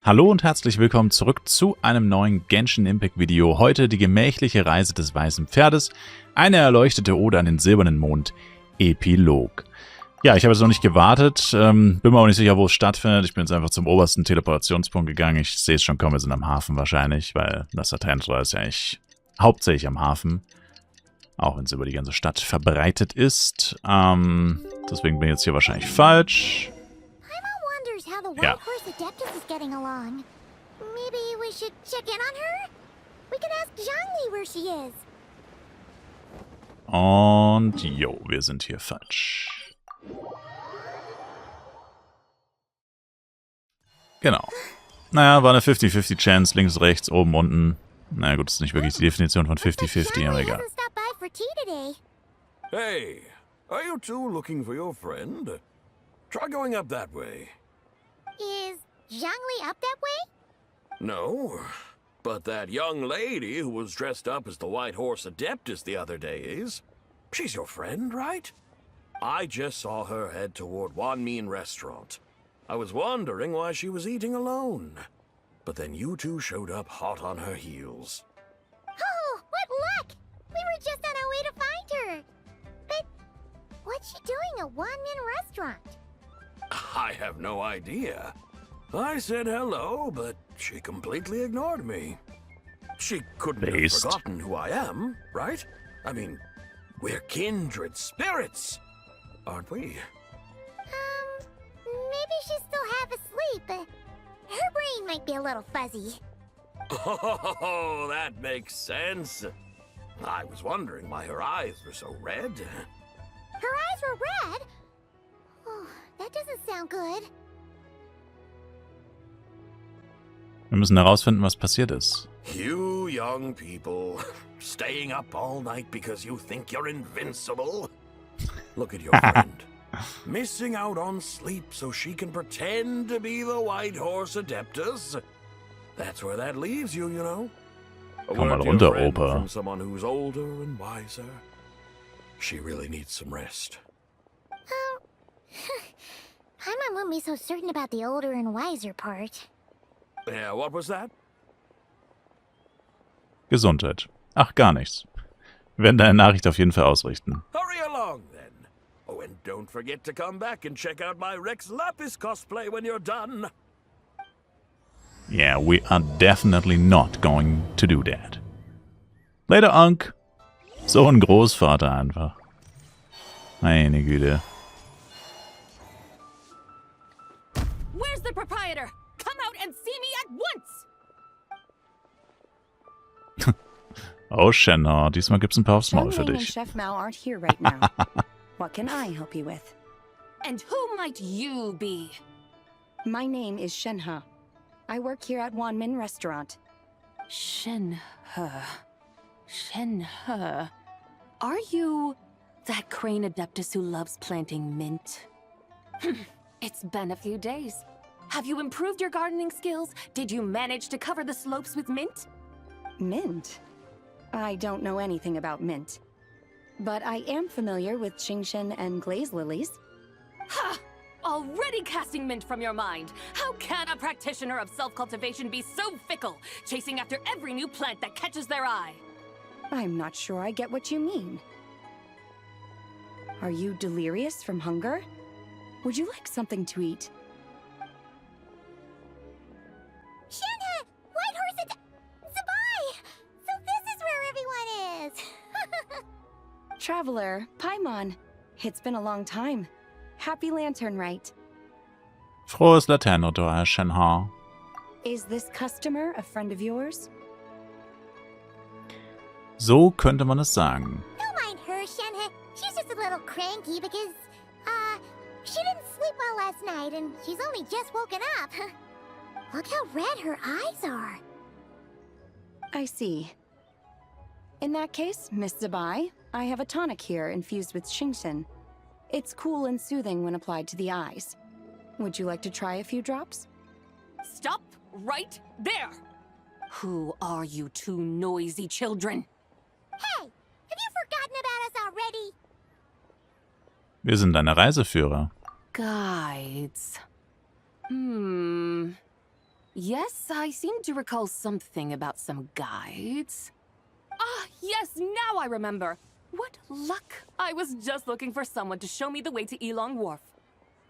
Hallo und herzlich willkommen zurück zu einem neuen Genshin Impact Video. Heute die gemächliche Reise des weißen Pferdes, eine erleuchtete Ode an den silbernen Mond, Epilog. Ja, ich habe jetzt noch nicht gewartet, bin mir auch nicht sicher, wo es stattfindet. Ich bin jetzt einfach zum obersten Teleportationspunkt gegangen. Ich sehe es schon kommen, wir sind am Hafen wahrscheinlich, weil das Laternentor ist ja eigentlich hauptsächlich am Hafen. Auch wenn es über die ganze Stadt verbreitet ist. Deswegen bin ich jetzt hier wahrscheinlich falsch. Ja. Getting along. Maybe we should check in on her? We could ask Zhangli where she is. Und jo, wir sind hier falsch. Genau. Naja, war eine 50-50 Chance, links, rechts, oben, unten. Naja gut, das ist nicht wirklich die Definition von 50-50, aber egal. Hey, are you two looking for your friend? Try going up that way. Is Zhangli up that way? No, but that young lady who was dressed up as the White Horse Adeptus the other day is. She's your friend, right? I just saw her head toward Wanmin Restaurant. I was wondering why she was eating alone. But then you two showed up hot on her heels. Oh, what luck! We were just on our way to find her. But what's she doing at Wanmin Restaurant? I have no idea. I said hello, but she completely ignored me. She couldn't have forgotten who I am, right? I mean, we're kindred spirits, aren't we? Maybe she's still half asleep, but her brain might be a little fuzzy. Oh, that makes sense. I was wondering why her eyes were so red. Her eyes were red? Oh, that doesn't sound good. Wir müssen herausfinden, was passiert ist. You young people, staying up all night because you think you're invincible? Look at your friend. Missing out on sleep so she can pretend to be the White Horse Adeptus. That's where that leaves you, you know. Komm mal runter, Opa. From someone who's older and wiser. She really needs some rest. I wouldn't be so certain about the older and wiser part. Yeah, what was that? Gesundheit. Ach, gar nichts. Wir werden deine Nachricht auf jeden Fall ausrichten. Hurry along, then. Oh, and don't forget to come back and check out my Rex Lapis cosplay when you're done. Yeah, we are definitely not going to do that. Later, Unc. So ein Großvater einfach. Meine Güte. Where's the proprietor? Come out and see me at once! Oh, Shenna, diesmal gibt's ein paar aufs Maul für dich. Chef Mao aren't here right now. What can I help you with? And who might you be? My name is Shenhe. I work here at Wanmin Restaurant. Shenhe. Shenhe. Are you that crane adeptus who loves planting mint? It's been a few days. Have you improved your gardening skills? Did you manage to cover the slopes with mint? Mint? I don't know anything about mint. But I am familiar with Qingshen and glaze lilies. Ha! Already casting mint from your mind. How can a practitioner of self-cultivation be so fickle, chasing after every new plant that catches their eye? I'm not sure I get what you mean. Are you delirious from hunger? Would you like something to eat? Shenhe! White Horse Zabai! So this is where everyone is! Traveler, Paimon. It's been a long time. Happy Lantern Rite. Frohes Laternentor, Herr Shenhe. Is this customer a friend of yours? So könnte man es sagen. Don't mind her, Shenhe. She's just a little cranky because, she didn't sleep well last night and she's only just woken up. Look how red her eyes are. I see. In that case, Miss Zabai, I have a tonic here infused with Qingshen. It's cool and soothing when applied to the eyes. Would you like to try a few drops? Stop right there! Who are you two noisy children? Hey! Have you forgotten about us already? Wir sind deine Reiseführer. Guides. Yes, I seem to recall something about some guides. Ah, yes, now I remember. What luck! I was just looking for someone to show me the way to Elong Wharf.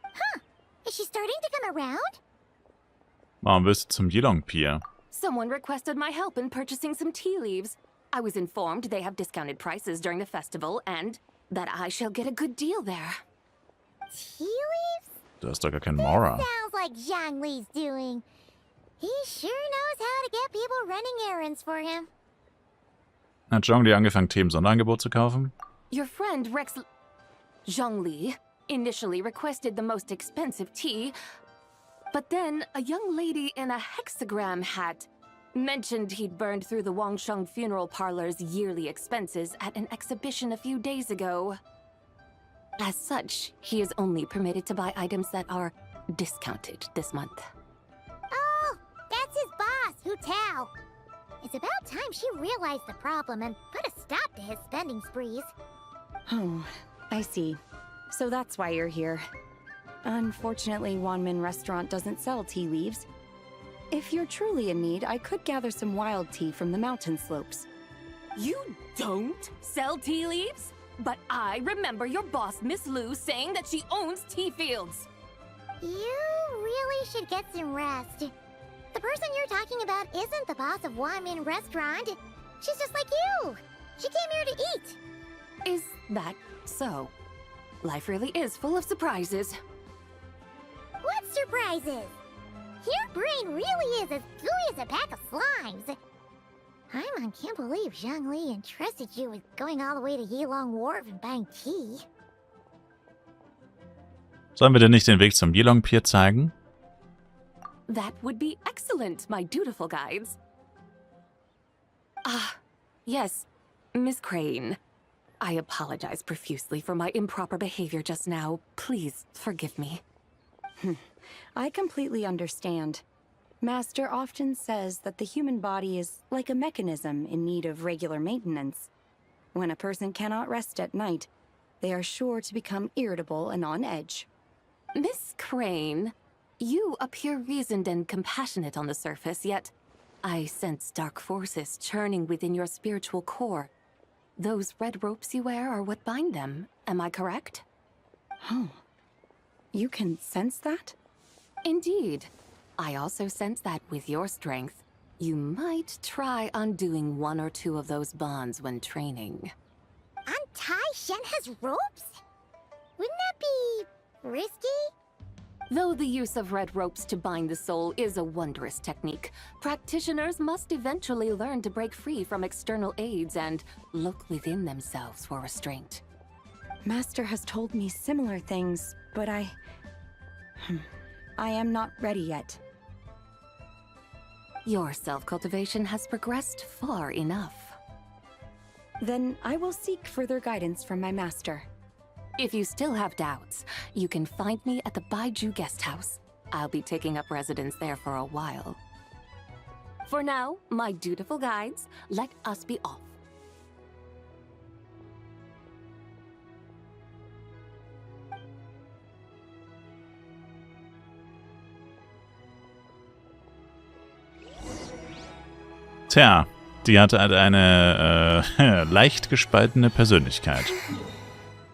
Huh. Is she starting to come around? Warum willst du zum Yilong Pier? Someone requested my help in purchasing some tea leaves. I was informed they have discounted prices during the festival and that I shall get a good deal there. Tea leaves? Du hast doch gar keinen Mora. Sounds like Zhongli's doing. He sure knows how to get people running errands for him. Hat Zhongli angefangen, Tee im Sonderangebot zu kaufen? Your friend Rex Zhongli initially requested the most expensive tea, but then a young lady in a hexagram hat mentioned he'd burned through the Wangsheng funeral parlor's yearly expenses at an exhibition a few days ago. As such, he is only permitted to buy items that are discounted this month. Oh, that's his boss, Hu Tao. It's about time she realized the problem and put a stop to his spending sprees. Oh, I see. So that's why you're here. Unfortunately, Wanmin Restaurant doesn't sell tea leaves. If you're truly in need, I could gather some wild tea from the mountain slopes. You don't sell tea leaves? But I remember your boss, Miss Lu, saying that she owns tea fields. You really should get some rest. The person you're talking about isn't the boss of Wanmin Restaurant. She's just like you. She came here to eat. Is that so? Life really is full of surprises. What surprises? Your brain really is as gooey as a pack of slimes. I can't believe Zhongli entrusted you with going all the way to Yilong Wharf and buying tea. Sollen wir dir nicht den Weg zum Yilong Pier zeigen? That would be excellent, my dutiful guides. Ah, yes, Miss Crane. I apologize profusely for my improper behavior just now. Please forgive me. I completely understand. Master often says that the human body is like a mechanism in need of regular maintenance. When a person cannot rest at night, they are sure to become irritable and on edge. Miss Crane, you appear reasoned and compassionate on the surface, yet I sense dark forces churning within your spiritual core. Those red ropes you wear are what bind them. Am I correct? Oh. You can sense that? Indeed. I also sense that with your strength, you might try undoing one or two of those bonds when training. Untie Shen has ropes? Wouldn't that be risky? Though the use of red ropes to bind the soul is a wondrous technique, practitioners must eventually learn to break free from external aids and look within themselves for restraint. Master has told me similar things, but I am not ready yet. Your self-cultivation has progressed far enough. Then I will seek further guidance from my master. If you still have doubts, you can find me at the Baiju Guest House. I'll be taking up residence there for a while. For now, my dutiful guides, let us be off. Tja, die hatte halt eine leicht gespaltene Persönlichkeit.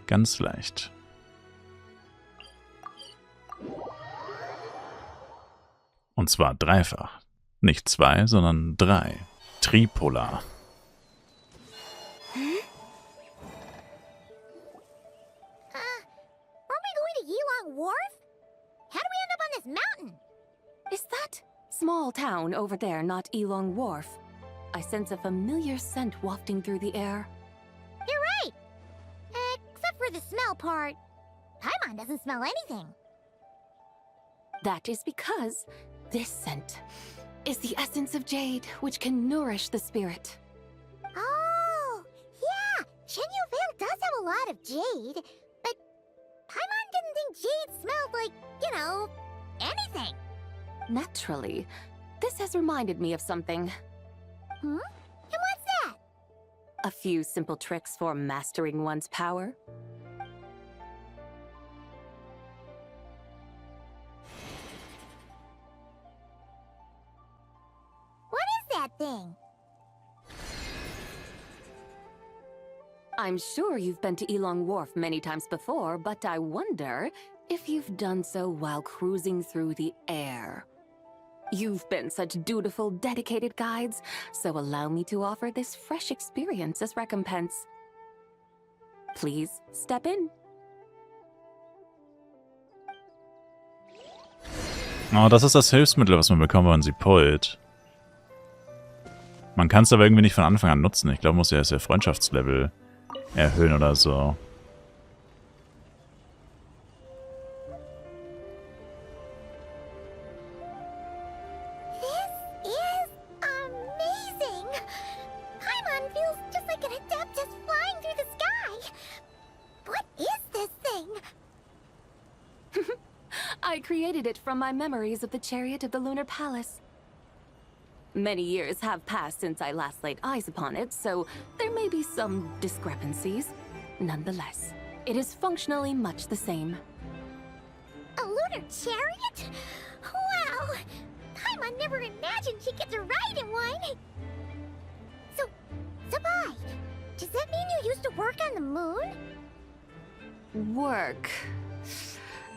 Ganz leicht. Und zwar dreifach. Nicht zwei, sondern drei. Tripolar. Aren't we going to Yilong Wharf? How do we end up on this mountain? Is that small town over there not Elong Wharf? I sense a familiar scent wafting through the air. You're right. Except for the smell part. Paimon doesn't smell anything. That is because this scent is the essence of jade, which can nourish the spirit. Oh, yeah. Shenyu Vale does have a lot of jade, but Paimon didn't think jade smelled like, anything. Naturally, this has reminded me of something. Hmm? And what's that? A few simple tricks for mastering one's power. thing? I'm sure you've been to Elong Wharf many times before, but I wonder if you've done so while cruising through the air. You've been such dutiful, dedicated guides, so allow me to offer this fresh experience as recompense. Please step in. Oh, das ist das Hilfsmittel, was man bekommt, wenn man sie pullt. Man kann es aber irgendwie nicht von Anfang an nutzen. Ich glaube, man muss ja erst ihr Freundschaftslevel erhöhen oder so. This is amazing! Paimon feels just like an Adeptus flying through the sky! What is this thing? I created it from my memories of the chariot of the Lunar Palace. Many years have passed since I last laid eyes upon it, so there may be some discrepancies. Nonetheless, it is functionally much the same. A lunar chariot? Wow! Paimon never imagined she'd get to ride in one! So, Sabai, does that mean you used to work on the moon? Work.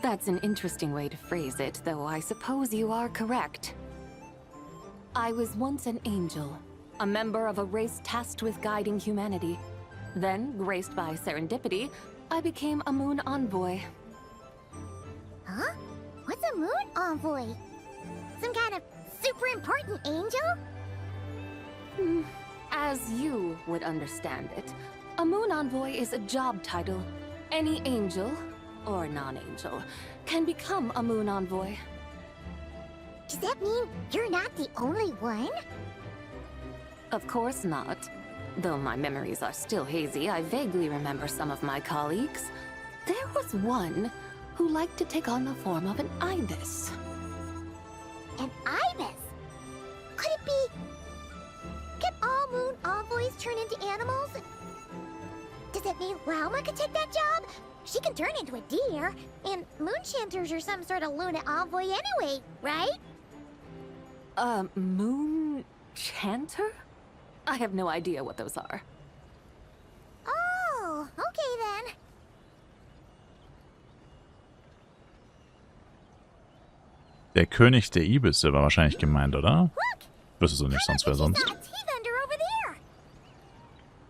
That's an interesting way to phrase it, though I suppose you are correct. I was once an angel, a member of a race tasked with guiding humanity. Then, graced by serendipity, I became a moon envoy. Huh? What's a moon envoy? Some kind of super important angel? As you would understand it, a moon envoy is a job title. Any angel, or non-angel, can become a moon envoy. Does that mean you're not the only one? Of course not. Though my memories are still hazy, I vaguely remember some of my colleagues. There was one who liked to take on the form of an ibis. An ibis? Could it be... Can all moon envoys turn into animals? Does it mean Rauma could take that job? She can turn into a deer, and moon chanters are some sort of lunar envoy anyway, right? Moon chanter? I have no idea what those are. Oh, okay then. Der König der Ibisse war wahrscheinlich gemeint, oder? Look! Wüsstest du nicht, sonst wer sonst. Saw a tea vendor over there.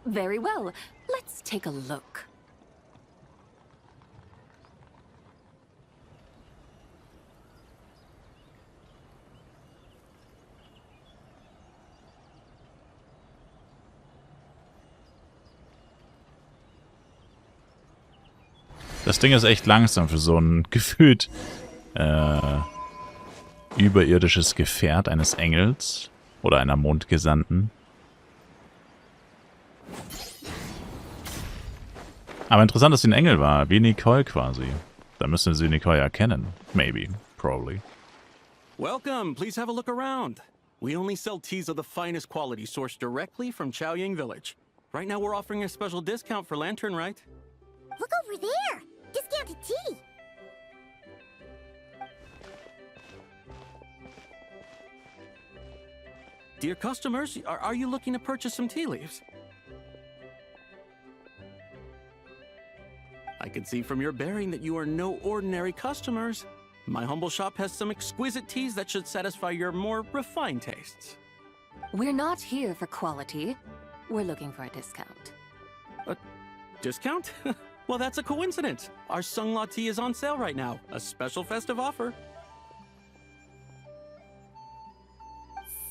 Very well. Let's take a look. Das Ding ist echt langsam für so ein gefühlt überirdisches Gefährt eines Engels oder einer Mondgesandten. Aber interessant, dass sie ein Engel war, wie Nicole quasi. Da müsste sie Nicole ja kennen. Maybe. Probably. Welcome. Please have a look around. We only sell teas of the finest quality sourced directly from Chaoying Village. Right now we're offering a special discount for Lantern Rite. Look over there. Discounted tea. Dear customers, are you looking to purchase some tea leaves? I can see from your bearing that you are no ordinary customers. My humble shop has some exquisite teas that should satisfy your more refined tastes. We're not here for quality. We're looking for a discount. A discount? Well, that's a coincidence. Our Sunglaw tea is on sale right now. A special festive offer.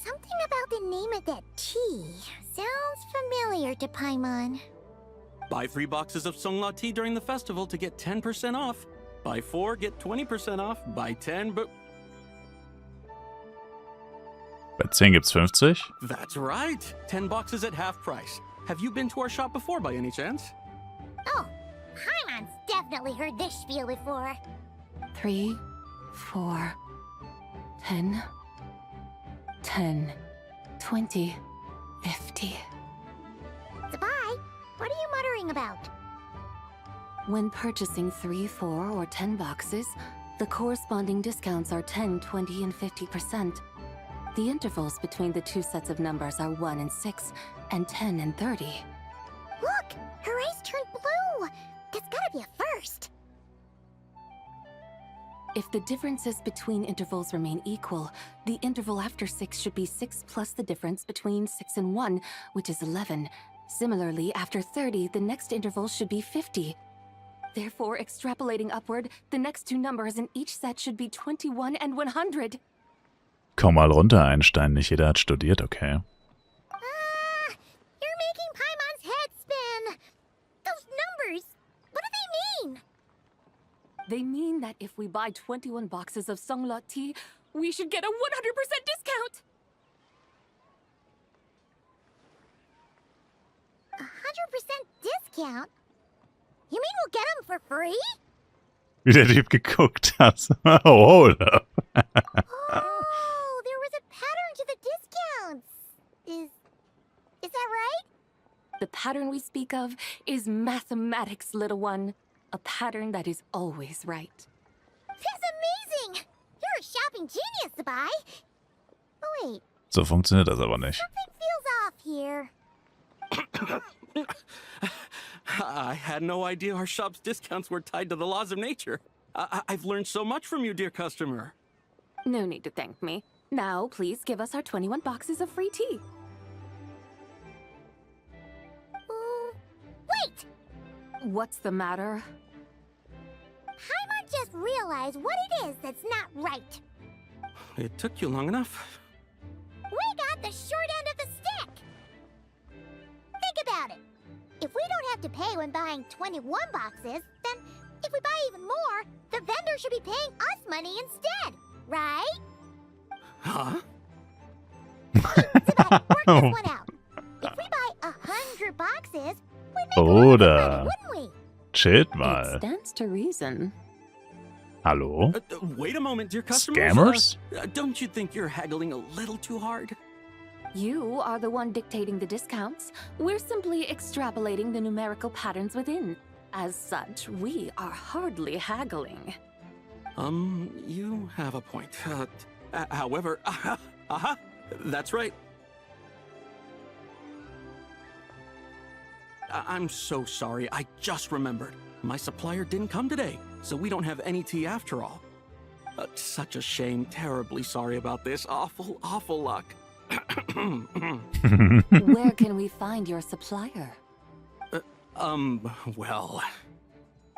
Something about the name of that tea sounds familiar to Paimon. Buy 3 boxes of Sunglaw tea during the festival to get 10% off. Buy 4, get 20% off. Buy 10, but... Bei 10 gibt's 50. That's right. 10 boxes at half price. Have you been to our shop before by any chance? Oh, Paimon's definitely heard this spiel before. 3, 4, 10, 10, 20, 50. Sabai, what are you muttering about? When purchasing 3, 4, or 10 boxes, the corresponding discounts are 10, 20, and 50%. The intervals between the two sets of numbers are 1 and 6, and 10 and 30. Look! Her eyes turned blue! That's gotta be a first! If the differences between intervals remain equal, the interval after 6 should be 6 plus the difference between 6 and 1, which is 11. Similarly, after 30, the next interval should be 50. Therefore, extrapolating upward, the next two numbers in each set should be 21 and 100. Komm mal runter, Einstein. Nicht jeder hat studiert, okay? You're making Paimon's head spin! Those numbers, what do they mean? They mean that if we buy 21 boxes of Songlot tea, we should get a 100% discount! 100% discount? You mean we'll get them for free? Wie der Typ geguckt hat. Oh, hold up. Oh, there was a pattern to the discounts. Is that right? The pattern we speak of is mathematics, little one. A pattern that is always right. That's amazing! You're a shopping genius, Sabai. Oh wait, So funktioniert das aber nicht. something feels off here. I had no idea our shop's discounts were tied to the laws of nature. I've learned so much from you, dear customer. No need to thank me. Now, please give us our 21 boxes of free tea. Wait! What's the matter? Paimon just realized what it is that's not right. It took you long enough. We got the short end of the stick! Think about it. If we don't have to pay when buying 21 boxes, then if we buy even more, the vendor should be paying us money instead, right? Huh? Sabai, work this one out. If we buy 100 boxes, we'd make a lot of Bruder. money, wouldn't we? Chillt It mal. stands to reason. Hallo? Wait a moment, dear customers. Scammers? Don't you think you're haggling a little too hard? You are the one dictating the discounts. We're simply extrapolating the numerical patterns within. As such, we are hardly haggling. You have a point. However, that's right. I'm so sorry. I just remembered. My supplier didn't come today, so we don't have any tea after all. Such a shame. Terribly sorry about this. Awful luck. Where can we find your supplier? Well...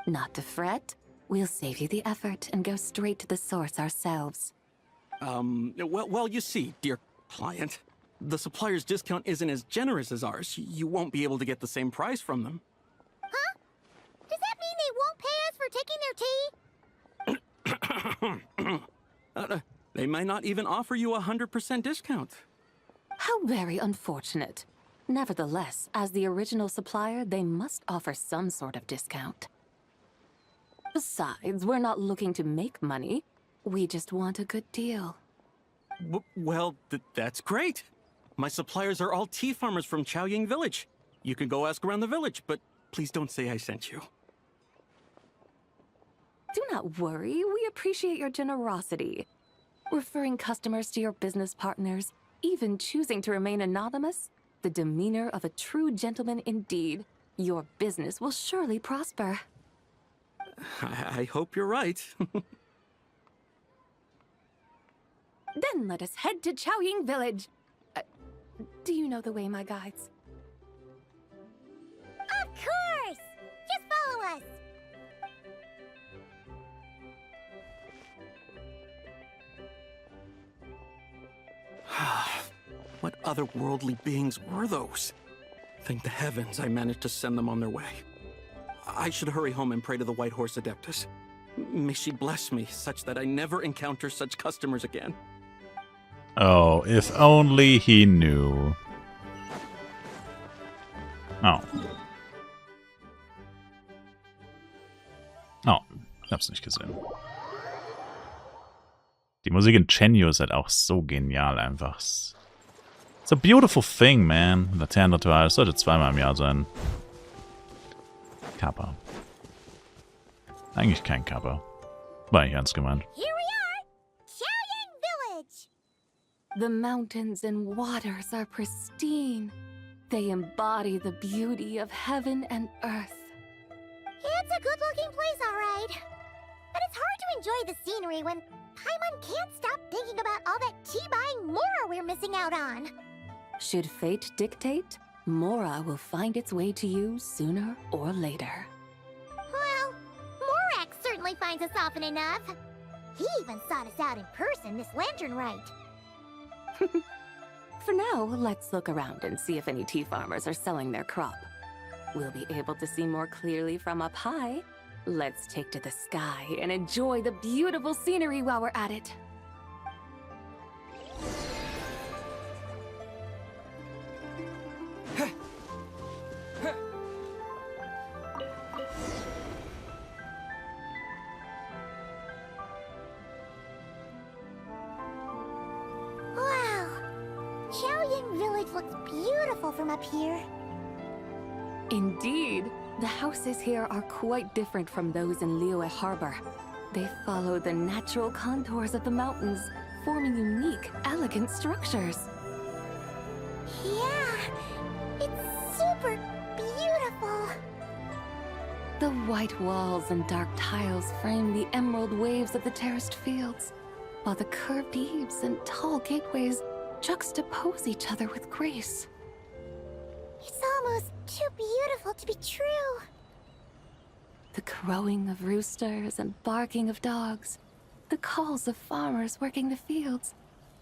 Not to fret. We'll save you the effort and go straight to the source ourselves. Well, you see, dear client, the supplier's discount isn't as generous as ours. You won't be able to get the same price from them. Huh? Does that mean they won't pay us for taking their tea? They might not even offer you a 100% discount. How very unfortunate. Nevertheless, as the original supplier, they must offer some sort of discount. Besides, we're not looking to make money. We just want a good deal. Well, that's great. My suppliers are all tea farmers from Chaoying Village. You can go ask around the village, but please don't say I sent you. Do not worry, we appreciate your generosity. Referring customers to your business partners, even choosing to remain anonymous, the demeanor of a true gentleman indeed. Your business will surely prosper. I hope you're right. Then let us head to Chaoying Village. Do you know the way, my guides? Of course! Just follow us! What otherworldly beings were those? Thank the heavens I managed to send them on their way. I should hurry home and pray to the White Horse Adeptus. May she bless me such that I never encounter such customers again. Oh, if only he knew. Oh. Oh, ich hab's nicht gesehen. Die Musik in Chenyu ist halt auch so genial einfach. It's a beautiful thing, man. Laternenritual, das sollte zweimal im Jahr sein. Kappa. Eigentlich kein Kappa. War nicht ernst gemeint. Here we are! Chaoying Village! The mountains and waters are pristine. They embody the beauty of heaven and earth. It's a good-looking place, all right. But it's hard to enjoy the scenery when Paimon can't stop thinking about all that tea-buying Mora we're missing out on. Should fate dictate, Mora will find its way to you sooner or later. Well, Morak certainly finds us often enough. He even sought us out in person this lantern rite. For now, let's look around and see if any tea farmers are selling their crop. We'll be able to see more clearly from up high. Let's take to the sky and enjoy the beautiful scenery while we're at it. Wow, Qiaoying Village looks beautiful from up here. Indeed, the houses here are quite different from those in Liyue Harbor. They follow the natural contours of the mountains, forming unique, elegant structures. Yeah, it's super beautiful. The white walls and dark tiles frame the emerald waves of the terraced fields, while the curved eaves and tall gateways juxtapose each other with grace. It's almost too beautiful to be true. The crowing of roosters and barking of dogs, the calls of farmers working the fields,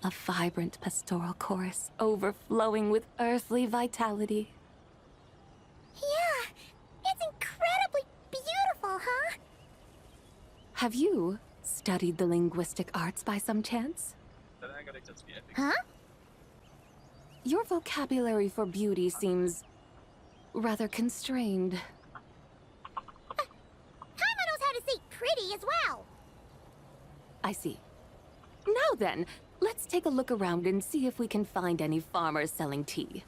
a vibrant pastoral chorus overflowing with earthly vitality. Yeah, it's incredibly beautiful, huh? Have you studied the linguistic arts by some chance? Huh? Your vocabulary for beauty seems rather constrained. Paimon knows how to say pretty as well. I see. Now then, let's take a look around and see if we can find any farmers selling tea.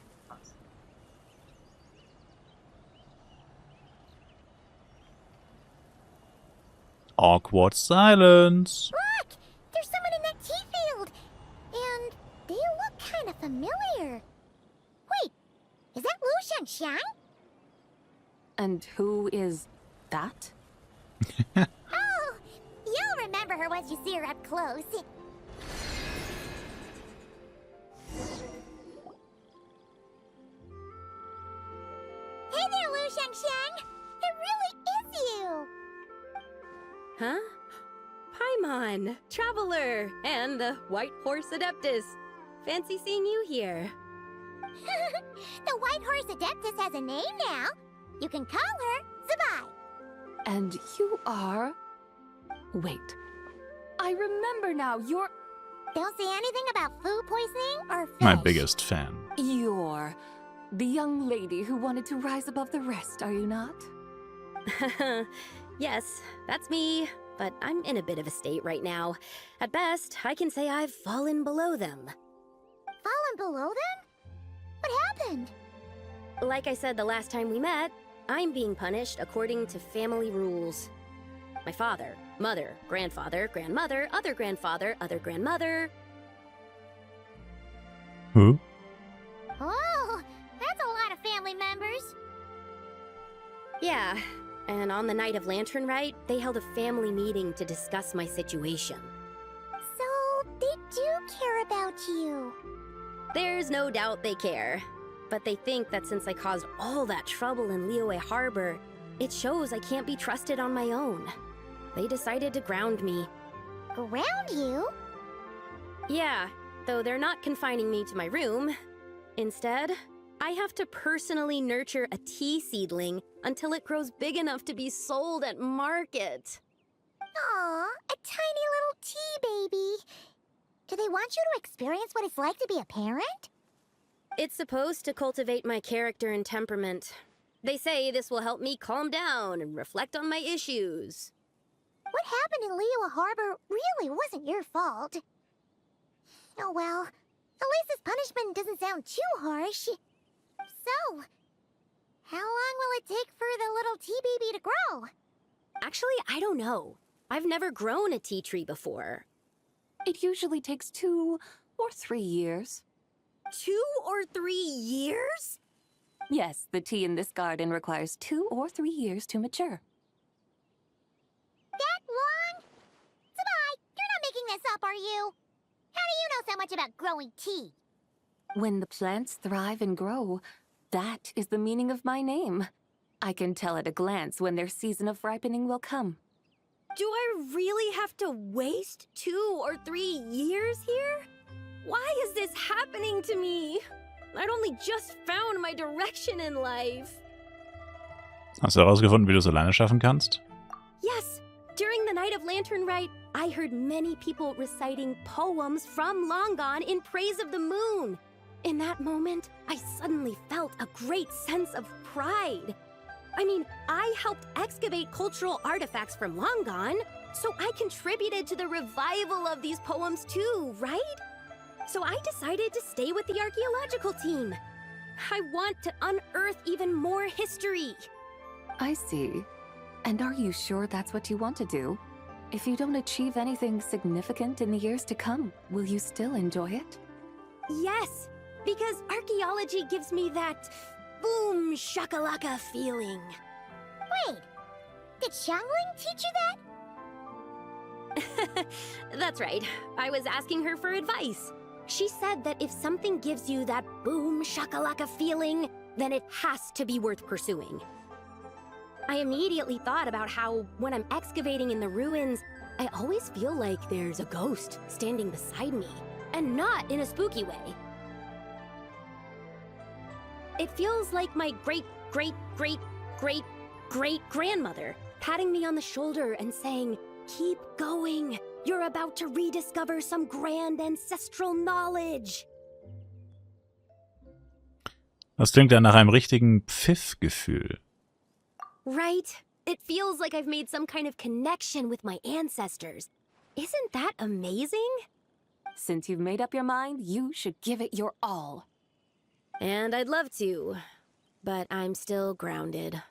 Awkward silence. Look! There's someone in that tea field! And they look kind of familiar. Wait, is that Lu Xiangxiang? And who is that? Oh, you'll remember her once you see her up close. Hey there, Lu Xiangxiang! It really is you! Huh? Paimon, Traveler, and the White Horse Adeptus. Fancy seeing you here. The White Horse Adeptus has a name now. You can call her Zabai. And you are... Wait. I remember now, you're Don't say anything about food poisoning or fish. My biggest fan. the young lady who wanted to rise above the rest, are you not? Yes, that's me, but I'm in a bit of a state right now. At best, I can say I've fallen below them. Fallen below them? What happened? Like I said the last time we met, I'm being punished according to family rules. My father, mother, grandfather, grandmother, other grandmother. Who? Oh, that's a lot of family members. Yeah, and on the night of Lantern Rite, they held a family meeting to discuss my situation. So, they do care about you. There's no doubt they care. But they think that since I caused all that trouble in Liyue Harbor, it shows I can't be trusted on my own. They decided to ground me. Ground you? Yeah, though they're not confining me to my room. Instead, I have to personally nurture a tea seedling until it grows big enough to be sold at market. Aw, a tiny little tea baby. Do they want you to experience what it's like to be a parent? It's supposed to cultivate my character and temperament. They say this will help me calm down and reflect on my issues. What happened in Liyue Harbor really wasn't your fault. Oh well, at least this punishment doesn't sound too harsh. So, how long will it take for the little tea baby to grow? Actually, I don't know. I've never grown a tea tree before. It usually takes 2 or 3 years. 2 or 3 years? Yes, the tea in this garden requires 2 or 3 years to mature. That long? Sabai, you're not making this up, are you? How do you know so much about growing tea? When the plants thrive and grow, that is the meaning of my name. I can tell at a glance when their season of ripening will come. Do I really have to waste 2 or 3 years here? Why is this happening to me? I'd only just found my direction in life. Hast du herausgefunden, wie du es alleine schaffen kannst? Yes, during the Night of Lantern Rite, I heard many people reciting poems from long gone in praise of the moon. In that moment, I suddenly felt a great sense of pride. I mean, I helped excavate cultural artifacts from long gone, so I contributed to the revival of these poems too, right? So I decided to stay with the archaeological team. I want to unearth even more history. I see. And are you sure that's what you want to do? If you don't achieve anything significant in the years to come, will you still enjoy it? Yes, because archaeology gives me that boom shakalaka feeling. Wait, did Xiangling teach you that? That's right. I was asking her for advice. She said that if something gives you that boom shakalaka feeling, then it has to be worth pursuing. I immediately thought about how, when I'm excavating in the ruins, I always feel like there's a ghost standing beside me, and not in a spooky way. It feels like my great-great-great-great-great-grandmother patting me on the shoulder and saying, "Keep going. You're about to rediscover some grand ancestral knowledge." Das klingt ja nach einem richtigen Pfiffgefühl. Right? It feels like I've made some kind of connection with my ancestors. Isn't that amazing? Since you've made up your mind, you should give it your all. And I'd love to, but I'm still grounded.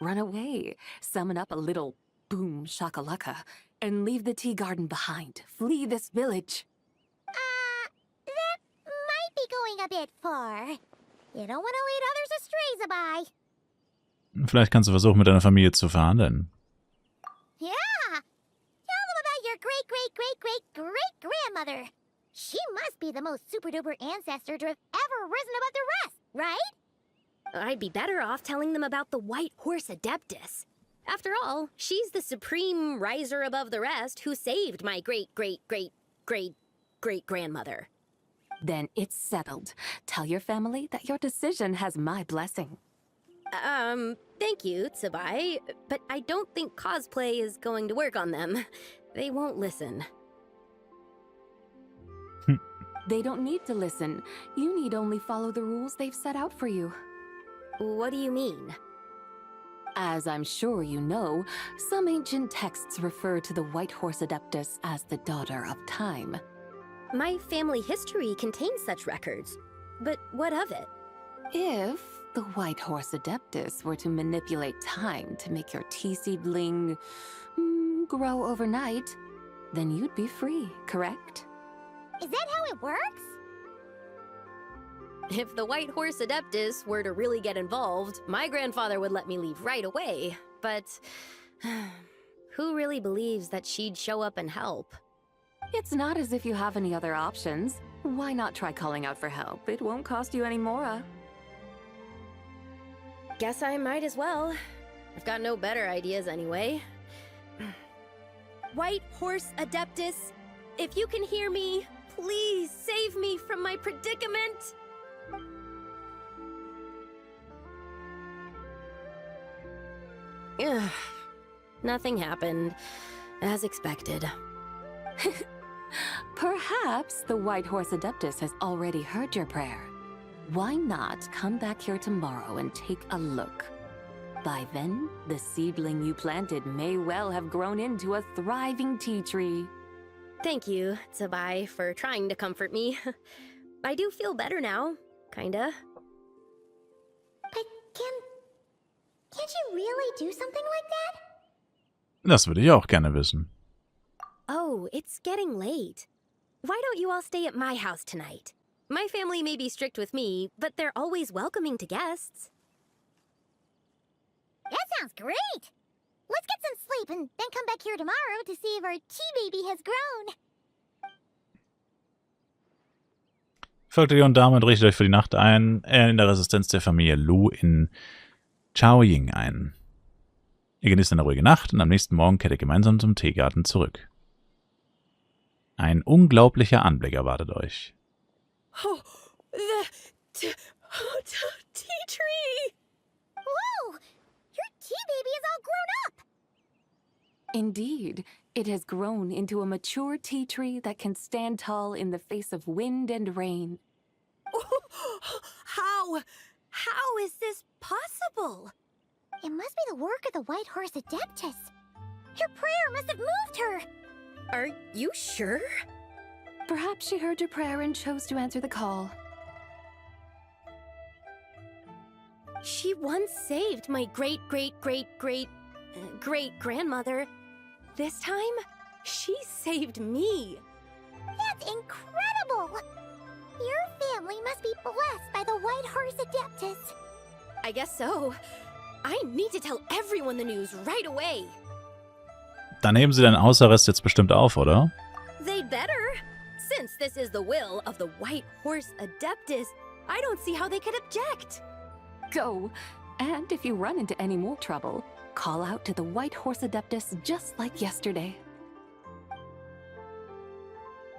Run away, summon up a little boom shakalaka, and leave the tea garden behind. Flee this village. That might be going a bit far. You don't want to lead others astray, Sabai. Vielleicht kannst du versuchen, mit deiner Familie zu verhandeln. Yeah! Tell them about your great-great-great-great-great-grandmother. She must be the most super-duper ancestor to have ever risen above the rest, right? I'd be better off telling them about the White Horse Adeptus. After all, she's the supreme riser above the rest who saved my great-great-great-great-great-grandmother. Then it's settled. Tell your family that your decision has my blessing. Thank you, Tsubai, but I don't think cosplay is going to work on them. They won't listen. They don't need to listen. You need only follow the rules they've set out for you. What do you mean? As I'm sure you know, some ancient texts refer to the White Horse Adeptus as the Daughter of Time. My family history contains such records, but what of it? If the White Horse Adeptus were to manipulate time to make your tea seedling grow overnight, then you'd be free, correct? Is that how it works? If the White Horse Adeptus were to really get involved, my grandfather would let me leave right away, but who really believes that she'd show up and help? It's not as if you have any other options. Why not try calling out for help? It won't cost you any more. Guess I might as well. I've got no better ideas anyway. White Horse Adeptus, if you can hear me, please save me from my predicament. Ugh. Nothing happened, as expected. Perhaps the White Horse Adeptus has already heard your prayer. Why not come back here tomorrow and take a look? By then, the seedling you planted may well have grown into a thriving tea tree. Thank you, Tsubai, for trying to comfort me. I do feel better now, kinda. But can't you really do something like that? Das würde ich auch gerne wissen. Oh, it's getting late. why don't you all stay at my house tonight? My family may be strict with me, but they're always welcoming to guests. That sounds great! Let's get some sleep and then come back here tomorrow to see if our tea baby has grown. Folgt der jungen Dame und richtet euch für die Nacht ein, in der Resistenz der Familie Lu in Chaoying ein. Ihr genießt eine ruhige Nacht und am nächsten Morgen kehrt ihr gemeinsam zum Teegarten zurück. Ein unglaublicher Anblick erwartet euch. Oh, the tea tree! Whoa! Your tea baby is all grown up! Indeed, it has grown into a mature tea tree that can stand tall in the face of wind and rain. How is this possible? It must be the work of the White Horse Adeptus. Your prayer must have moved her! Are you sure? Perhaps she heard your prayer and chose to answer the call. She once saved my great-great-great-great-great-grandmother. This time, she saved me. That's incredible! Your family must be blessed by the White Horse Adeptus. I guess so. I need to tell everyone the news right away. Dann heben sie deinen Hausarrest jetzt bestimmt auf, oder? They'd better. Since this is the will of the White Horse Adeptus, I don't see how they could object. Go, and if you run into any more trouble, call out to the White Horse Adeptus just like yesterday.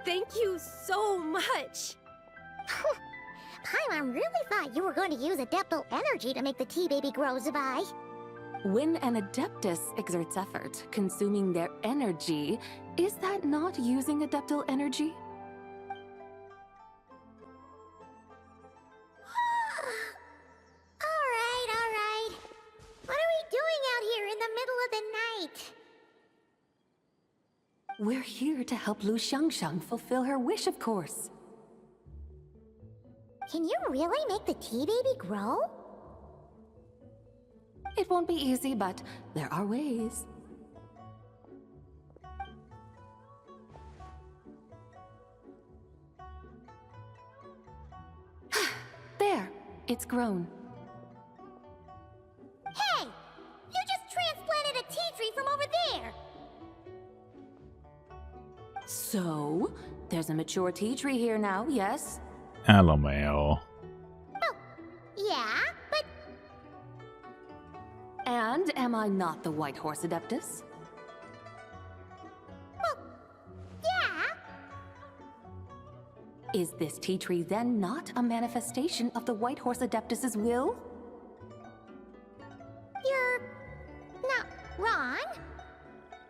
Thank you so much. Paimon really thought you were going to use Adeptal energy to make the tea baby grow, Zabai. When an Adeptus exerts effort, consuming their energy, is that not using Adeptal energy? Alright. What are we doing out here in the middle of the night? We're here to help Lu Xiangxiang fulfill her wish, of course. Can you really make the tea baby grow? It won't be easy, but there are ways. There, it's grown. Hey! You just transplanted a tea tree from over there! So, there's a mature tea tree here now, yes? LMAO. Yeah, but And am I not the White Horse Adeptus? yeah! Is this tea tree then not a manifestation of the White Horse Adeptus's will? You're not wrong.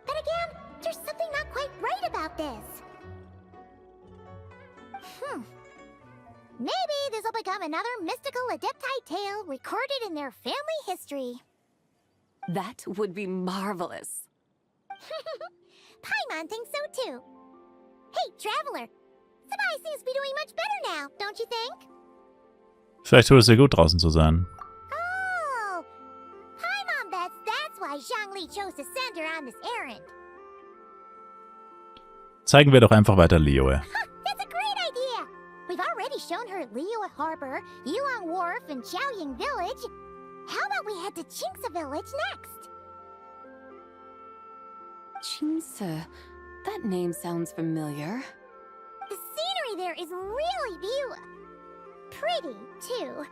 But again, there's something not quite right about this. Maybe this will become another mystical Adepti tale recorded in their family history. That would be marvelous. Paimon thinks so too. Hey, Traveler! Sabai seems to be doing much better now, don't you think? Vielleicht tut es dir gut, draußen zu sein. Oh! Paimon bets that's why Zhongli chose to send her on this errand. Zeigen wir doch einfach weiter Liyue. That's a great idea! We've already shown her Liyue Harbor, Yulong Wharf, and Xiaoying Village. How about we head to Qingce Village next? Qingce. That name sounds familiar. The scenery there is really pretty, too.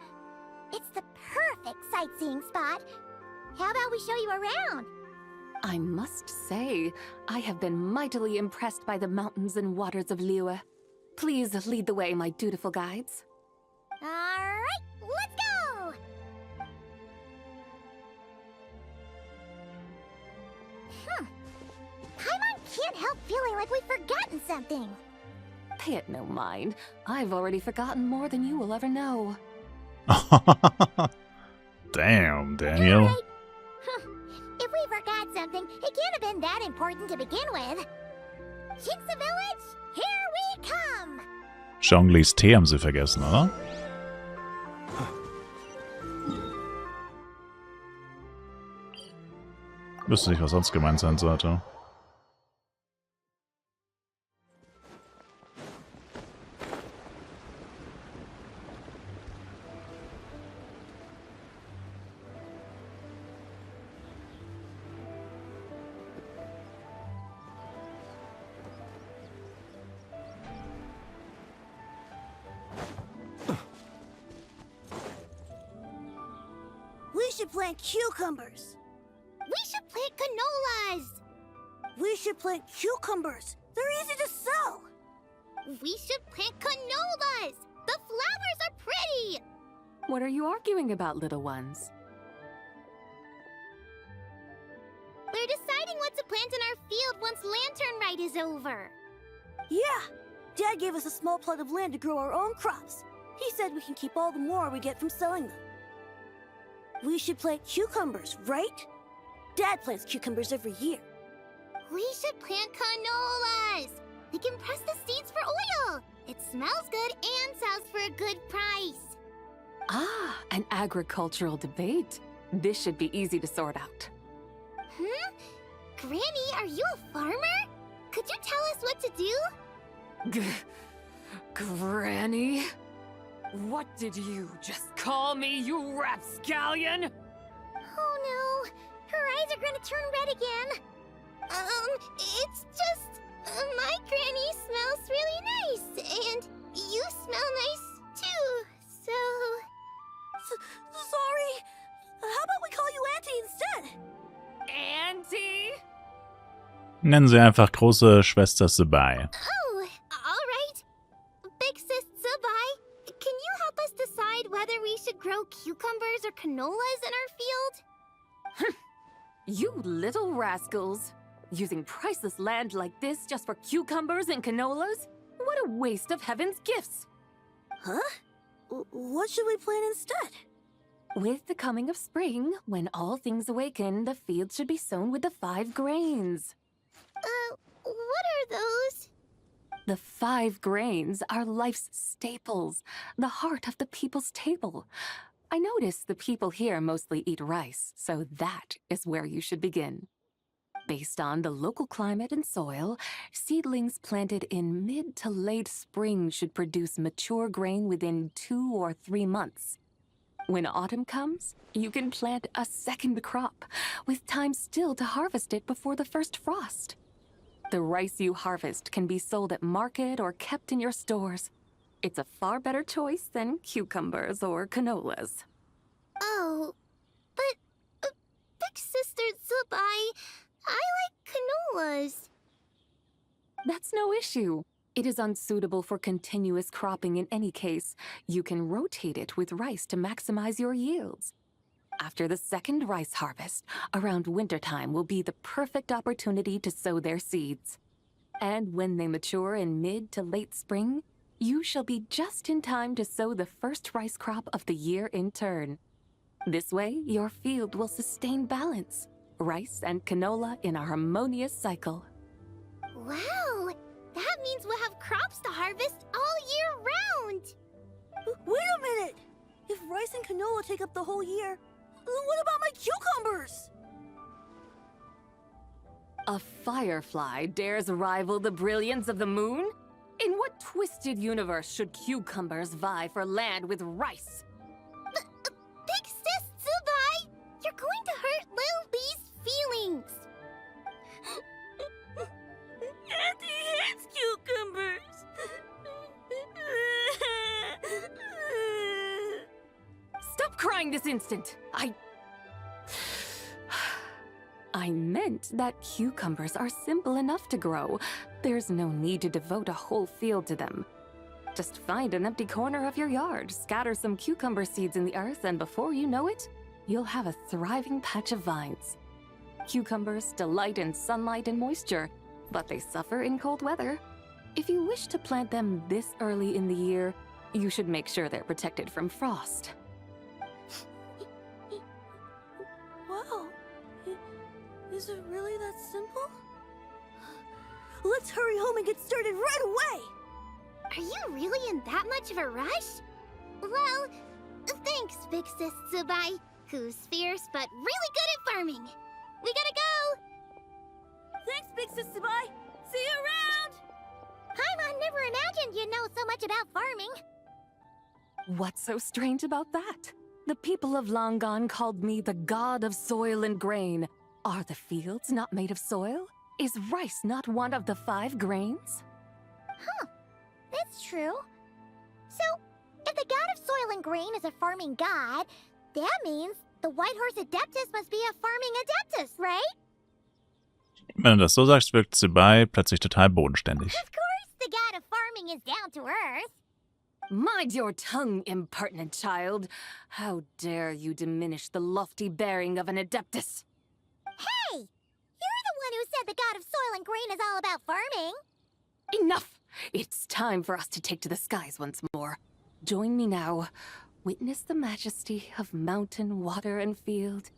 It's the perfect sightseeing spot. How about we show you around? I must say, I have been mightily impressed by the mountains and waters of Liyue. Please lead the way, my dutiful guides. Alright, let's go! Paimon can't help feeling like we've forgotten something. Pay it no mind. I've already forgotten more than you will ever know. Damn, Daniel. Right. If we forgot something, it can't have been that important to begin with. Qingce Village, here we come! Zhonglis Tee haben sie vergessen, oder? Wüsste nicht, was sonst gemeint sein sollte. plant cucumbers. We should plant canolas. We should plant cucumbers. They're easy to sell. We should plant canolas. The flowers are pretty. What are you arguing about, little ones? We're deciding what to plant in our field once Lantern Rite is over. Yeah. Dad gave us a small plot of land to grow our own crops. He said we can keep all the more we get from selling them. We should plant cucumbers, right? Dad plants cucumbers every year. We should plant canolas. We can press the seeds for oil. It smells good and sells for a good price. Ah, an agricultural debate. This should be easy to sort out. Granny, are you a farmer? Could you tell us what to do? Granny? What did you just call me, you rapscallion? Oh no, her eyes are gonna turn red again. It's just, my granny smells really nice, and you smell nice too, so... Sorry, how about we call you Auntie instead? Auntie? Nennen Sie einfach große Schwester Sabai. Oh, alright. Big Sis Sabai, can you help us decide whether we should grow cucumbers or canolas in our field? You little rascals. Using priceless land like this just for cucumbers and canolas? What a waste of heaven's gifts! Huh? What should we plant instead? With the coming of spring, when all things awaken, the fields should be sown with the 5 grains. What are those? The 5 grains are life's staples, the heart of the people's table. I notice the people here mostly eat rice, so that is where you should begin. Based on the local climate and soil, seedlings planted in mid to late spring should produce mature grain within 2 or 3 months. When autumn comes, you can plant a second crop, with time still to harvest it before the first frost. The rice you harvest can be sold at market or kept in your stores. It's a far better choice than cucumbers or canolas. Oh, but Big Sister Sabai, I like canolas. That's no issue. It is unsuitable for continuous cropping in any case. You can rotate it with rice to maximize your yields. After the second rice harvest, around wintertime will be the perfect opportunity to sow their seeds. And when they mature in mid to late spring, you shall be just in time to sow the first rice crop of the year in turn. This way, your field will sustain balance. Rice and canola in a harmonious cycle. Wow! That means we'll have crops to harvest all year round! Wait a minute! If rice and canola take up the whole year, what about my cucumbers? A firefly dares rival the brilliance of the moon? In what twisted universe should cucumbers vie for land with rice? Big Sis Sabai, you're going to hurt Lil Bee's feelings. Auntie hates cucumbers. Stop crying this instant! I meant that cucumbers are simple enough to grow. There's no need to devote a whole field to them. Just find an empty corner of your yard, scatter some cucumber seeds in the earth, and before you know it, you'll have a thriving patch of vines. Cucumbers delight in sunlight and moisture, but they suffer in cold weather. If you wish to plant them this early in the year, you should make sure they're protected from frost. Wow. Is it really that simple? Let's hurry home and get started right away! Are you really in that much of a rush? Well, thanks, Big Sis Sabai, who's fierce but really good at farming. We gotta go! Thanks, Big Sis Sabai! See you around! Paimon never imagined you'd know so much about farming. What's so strange about that? The people of Long Gone called me the god of soil and grain. Are the fields not made of soil? Is rice not one of the 5 grains? Huh, that's true. So, if the god of soil and grain is a farming god, that means the White Horse Adeptus must be a farming adeptus, right? Wenn du das so sagst, wirkt Zebai plötzlich total bodenständig. Of course, the god of farming is down to earth. Mind your tongue, impertinent child. How dare you diminish the lofty bearing of an adeptus? Hey! You're the one who said the god of soil and grain is all about farming. Enough! It's time for us to take to the skies once more. Join me now. Witness the majesty of mountain, water, and field,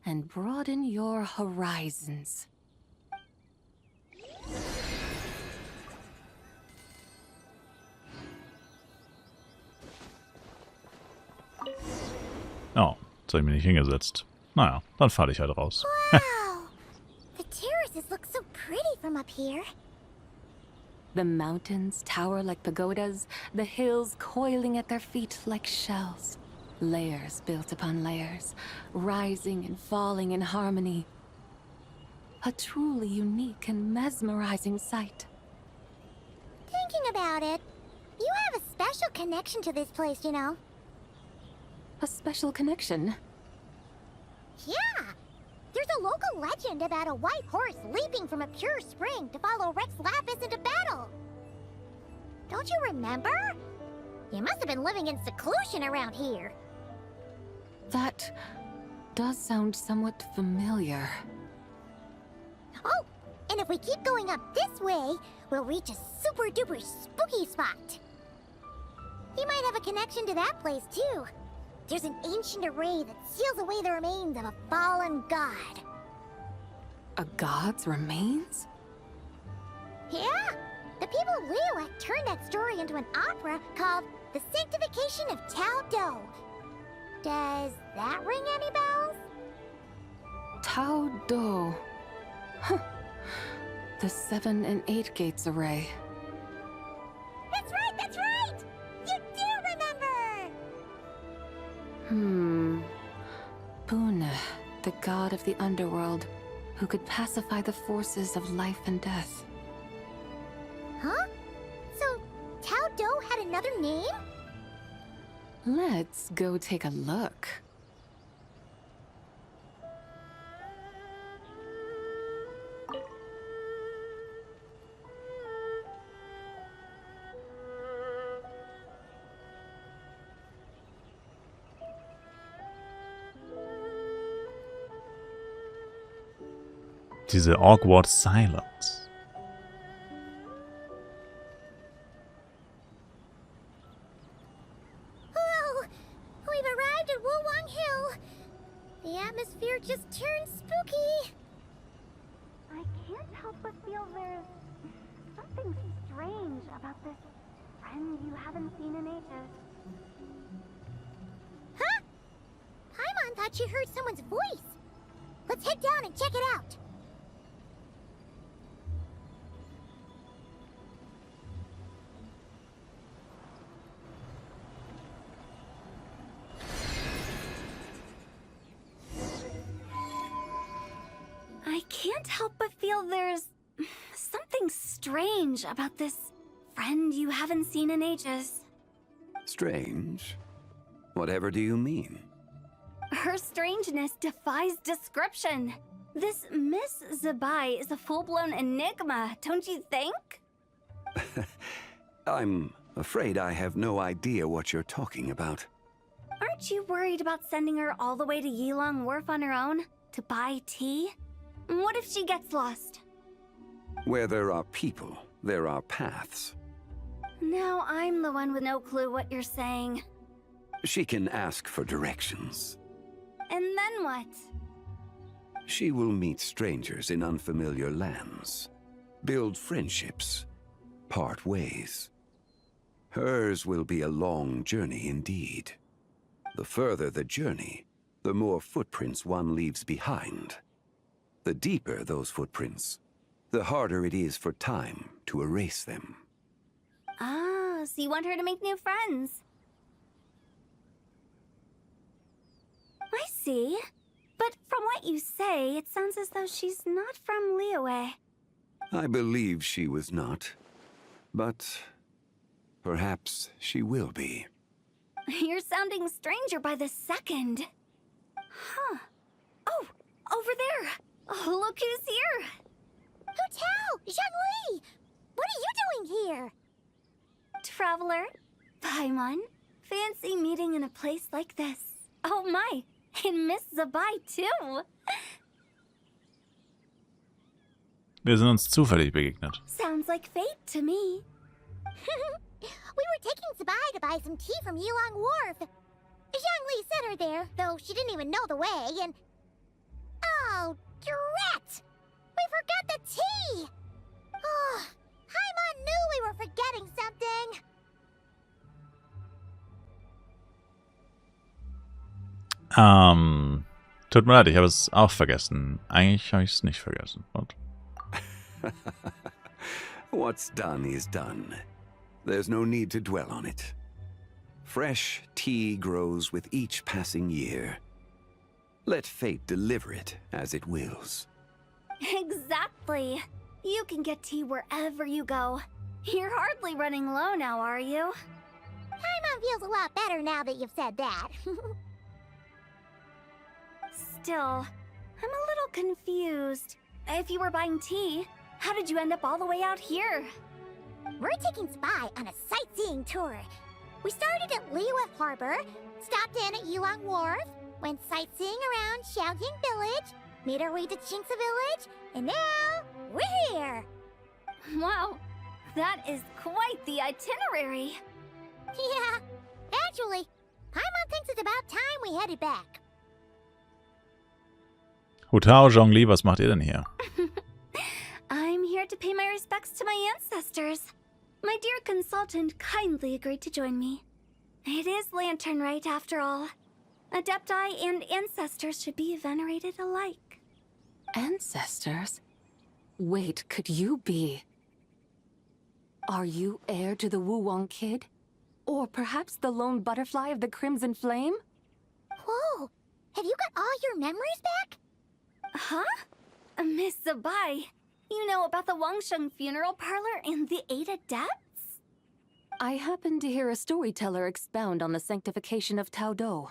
and broaden your horizons. Oh, jetzt habe ich mich nicht hingesetzt. Naja, dann falle ich halt raus. Wow! The terraces look so pretty from up here. The mountains tower like pagodas, the hills coiling at their feet like shells. Layers built upon layers, rising and falling in harmony. A truly unique and mesmerizing sight. Thinking about it, you have a special connection to this place, you know. A special connection. Yeah! There's a local legend about a white horse leaping from a pure spring to follow Rex Lapis into battle. Don't you remember? You must have been living in seclusion around here. That does sound somewhat familiar. Oh, and if we keep going up this way, we'll reach a super duper spooky spot. You might have a connection to that place too. There's an ancient array that seals away the remains of a fallen god. A god's remains? Yeah! The people of Liyue turned that story into an opera called The Sanctification of Tao Do. Does that ring any bells? Tao Do. Huh. The 7 and 8 gates array. That's right, that's right! You do remember! Pune, the god of the underworld, who could pacify the forces of life and death. Huh? So, Tao Do had another name? Let's go take a look. Diese awkward silence. Whoa! We've arrived at Wulwang Hill. The atmosphere just turned spooky. I can't help but feel there's something strange about this friend you haven't seen in ages. Huh? Paimon thought she heard someone's voice. Let's head down and check it out. I can't help but feel there's something strange about this friend you haven't seen in ages. Strange? Whatever do you mean? Her strangeness defies description. This Miss Zebai is a full-blown enigma, don't you think? I'm afraid I have no idea what you're talking about. Aren't you worried about sending her all the way to Yilong Wharf on her own to buy tea? What if she gets lost? Where there are people, there are paths. Now I'm the one with no clue what you're saying. She can ask for directions. And then what? She will meet strangers in unfamiliar lands, build friendships, part ways. Hers will be a long journey indeed. The further the journey, the more footprints one leaves behind. The deeper those footprints, the harder it is for time to erase them. Ah, so you want her to make new friends? I see. But from what you say, it sounds as though she's not from Liyue. I believe she was not, but perhaps she will be. You're sounding stranger by the second. Huh. Oh, over there. Oh, look who's here. Hu Tao! Zhongli! What are you doing here? Traveler, Paimon, fancy meeting in a place like this. Oh my, and Miss Zabai too. Wir sind uns zufällig begegnet. Sounds like fate to me. We were taking Zabai to buy some tea from Yulong Wharf. Zhongli sent her there, though she didn't even know the way, and... Oh, drat! We forgot the tea! Oh, Paimon knew we were forgetting something. Tut mir leid, ich habe es auch vergessen. Eigentlich habe ich es nicht vergessen. Und? What's done is done. There's no need to dwell on it. Fresh tea grows with each passing year. Let fate deliver it as it wills. Exactly. You can get tea wherever you go. You're hardly running low now, are you? Paimon feels a lot better now that you've said that. Still, I'm a little confused. If you were buying tea, how did you end up all the way out here? We're taking Spy on a sightseeing tour. We started at Liyue Harbor, stopped in at Yulong Wharf, went sightseeing around Xiaojing Village, made our way to Qingce Village, and now we're here. Wow, that is quite the itinerary. Yeah, actually, Paimon thinks it's about time we headed back. Hu Tao, Zhongli, was macht ihr denn hier? I'm here to pay my respects to my ancestors. My dear consultant kindly agreed to join me. It is Lantern Rite, after all. Adepti and ancestors should be venerated alike. Ancestors? Wait, could you be? Are you heir to the Wuwang kid? Or perhaps the lone butterfly of the Crimson Flame? Whoa, have you got all your memories back? Huh? Miss Zabai, you know about the Wangsheng funeral parlor and the 8 adepts? I happened to hear a storyteller expound on the sanctification of Tao Do.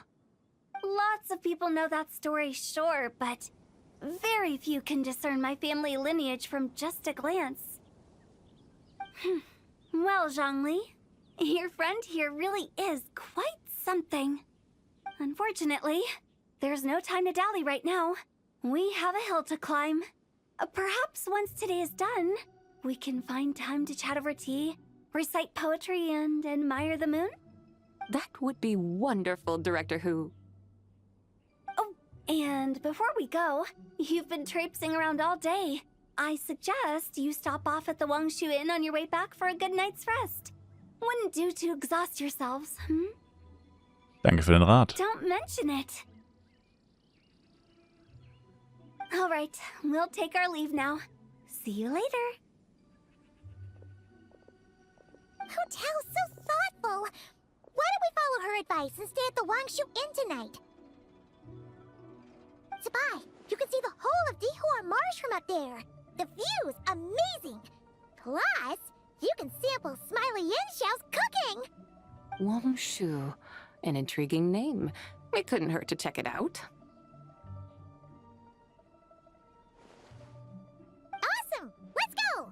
Lots of people know that story, sure, but very few can discern my family lineage from just a glance. Well, Zhongli, your friend here really is quite something. Unfortunately, there's no time to dally right now. We have a hill to climb. Perhaps once today is done, we can find time to chat over tea, recite poetry, and admire the moon? That would be wonderful, Director Hu. Oh, and before we go, you've been traipsing around all day. I suggest you stop off at the Wangshu Inn on your way back for a good night's rest. Wouldn't do to exhaust yourselves, Danke für den Rat. Don't mention it. All right, we'll take our leave now. See you later. Hu Tao's so thoughtful. Why don't we follow her advice and stay at the Wangshu Inn tonight? Zabai, you can see the whole of Dihua Marsh from up there. The view's amazing. Plus, you can sample Smiley Yin-Xiao's cooking. Wangshu, an intriguing name. It couldn't hurt to check it out. Awesome! Let's go!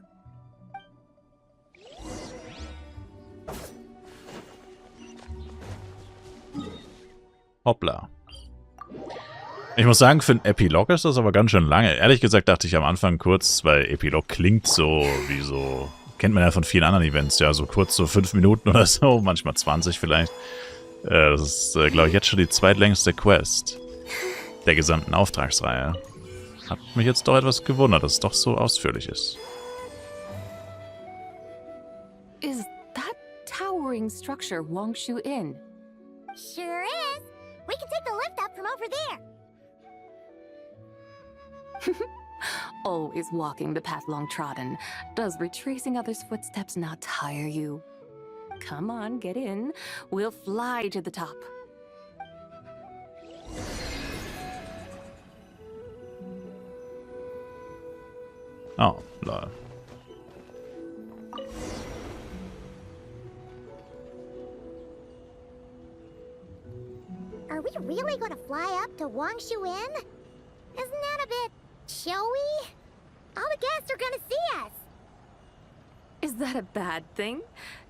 Hoppla. Ich muss sagen, für ein Epilog ist das aber ganz schön lange. Ehrlich gesagt dachte ich am Anfang kurz, weil Epilog klingt so wie so... Kennt man ja von vielen anderen Events, ja, so kurz, so 5 Minuten oder so, manchmal 20 vielleicht. Das ist, glaube ich, jetzt schon die zweitlängste Quest der gesamten Auftragsreihe. Hat mich jetzt doch etwas gewundert, dass es doch so ausführlich ist. Is that towering structure Wangshu Inn? Sure is. We can take the lift up from over there. Always walking the path long trodden. Does retracing others' footsteps not tire you? Come on, get in. We'll fly to the top. Oh, lol. Are Are we really gonna fly up to Wangshu Inn? Isn't that a bit showy? All the guests are gonna see us. Is that a bad thing?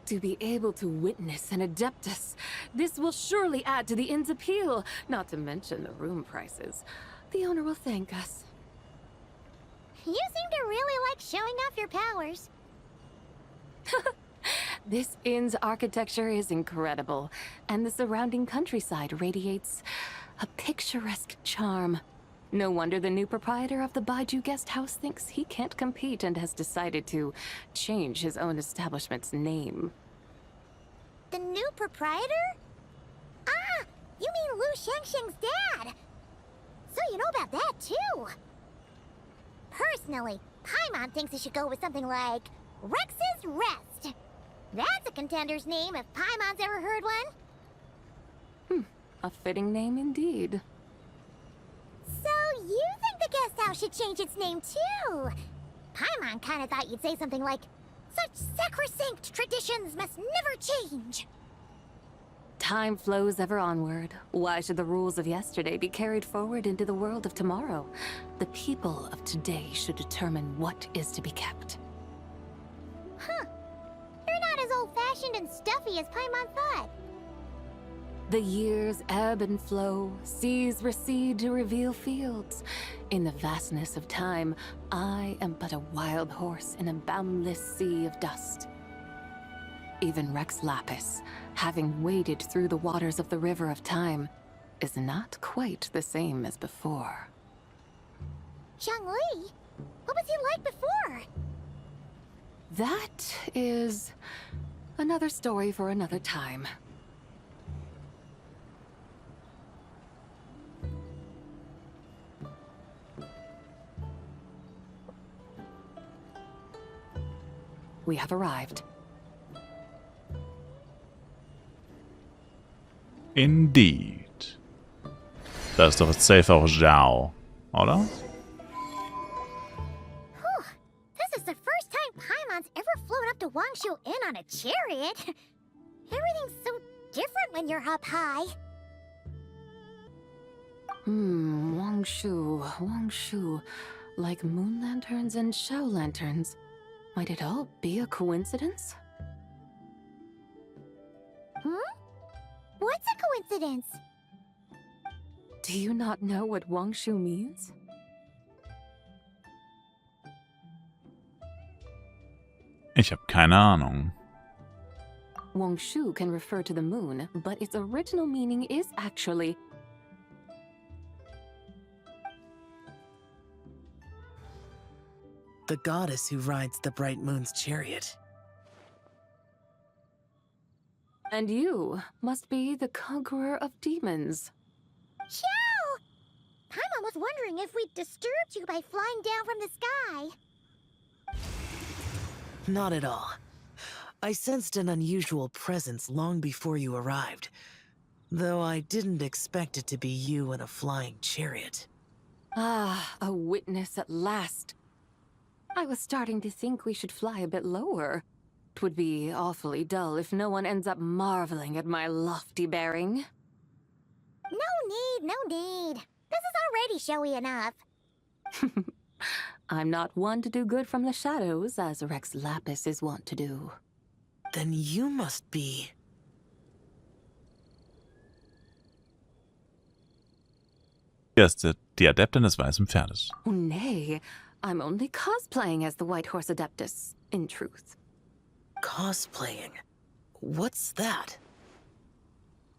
To be able to witness an Adeptus. This will surely add to the inn's appeal, not to mention the room prices. The owner will thank us. You seem to really like showing off your powers. This inn's architecture is incredible, and the surrounding countryside radiates a picturesque charm. No wonder the new proprietor of the Baiju guest house thinks he can't compete and has decided to change his own establishment's name. The new proprietor? Ah, you mean Lu Shengsheng's dad. So you know about that too. Personally, Paimon thinks it should go with something like Rex's Rest. That's a contender's name if Paimon's ever heard one. A fitting name indeed. So you think the guest house should change its name too? Paimon kinda thought you'd say something like, such sacrosanct traditions must never change. Time flows ever onward. Why should the rules of yesterday be carried forward into the world of tomorrow? The people of today should determine what is to be kept. Huh. You're not as old-fashioned and stuffy as Paimon thought. The years ebb and flow, seas recede to reveal fields. In the vastness of time, I am but a wild horse in a boundless sea of dust. Even Rex Lapis, having waded through the waters of the river of time, is not quite the same as before. Zhongli? What was he like before? That is another story for another time. We have arrived. Indeed. Da ist doch jetzt safe auch Zhao, oder? Whew. This is the first time Paimon's ever flown up to Wangshu Inn on a chariot. Everything's so different when you're up high. Wangshu. Like moon lanterns and shell lanterns. Might it all be a coincidence? What's a coincidence? Do you not know what Wangshu means? Ich habe keine Ahnung. Wangshu can refer to the moon, but its original meaning is actually the goddess who rides the bright moon's chariot. And you must be the conqueror of demons. Xiao! Paimon was wondering if we'd disturbed you by flying down from the sky. Not at all. I sensed an unusual presence long before you arrived, though I didn't expect it to be you in a flying chariot. Ah, a witness at last. I was starting to think we should fly a bit lower. It would be awfully dull if no one ends up marveling at my lofty bearing. No need. This is already showy enough. I'm not one to do good from the shadows, as Rex Lapis is wont to do. Then you must be... Hier ist die Adeptin des weißen Pferdes. Oh, nay. I'm only cosplaying as the White Horse Adeptus, in truth. Cosplaying? What's that?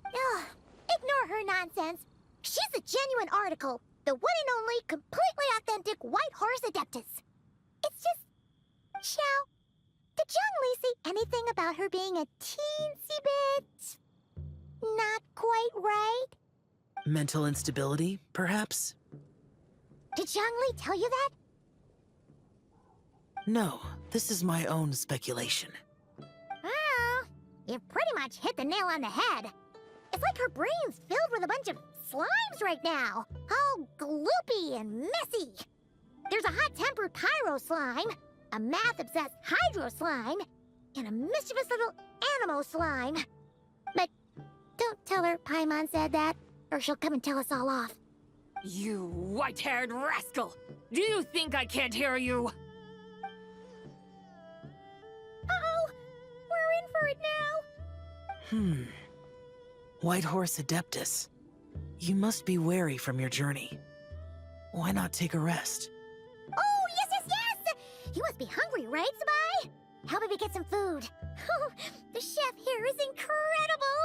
Ugh, ignore her nonsense. She's a genuine article. The one and only, completely authentic White Horse Adeptus. It's just... Xiao, did Zhongli say anything about her being a teensy bit... not quite right? Mental instability, perhaps? Did Zhongli tell you that? No, this is my own speculation. Oh, you've pretty much hit the nail on the head. It's like her brain's filled with a bunch of slimes right now. All gloopy and messy. There's a hot-tempered pyro slime, a math-obsessed hydro slime, and a mischievous little animo slime. But don't tell her Paimon said that. or she'll come and tell us all off. You white-haired rascal! Do you think I can't hear you? Uh-oh! We're in for it now! White Horse Adeptus. You must be weary from your journey. Why not take a rest? Oh, yes, yes, yes! You must be hungry, right, Sabai? How about we get some food? The chef here is incredible!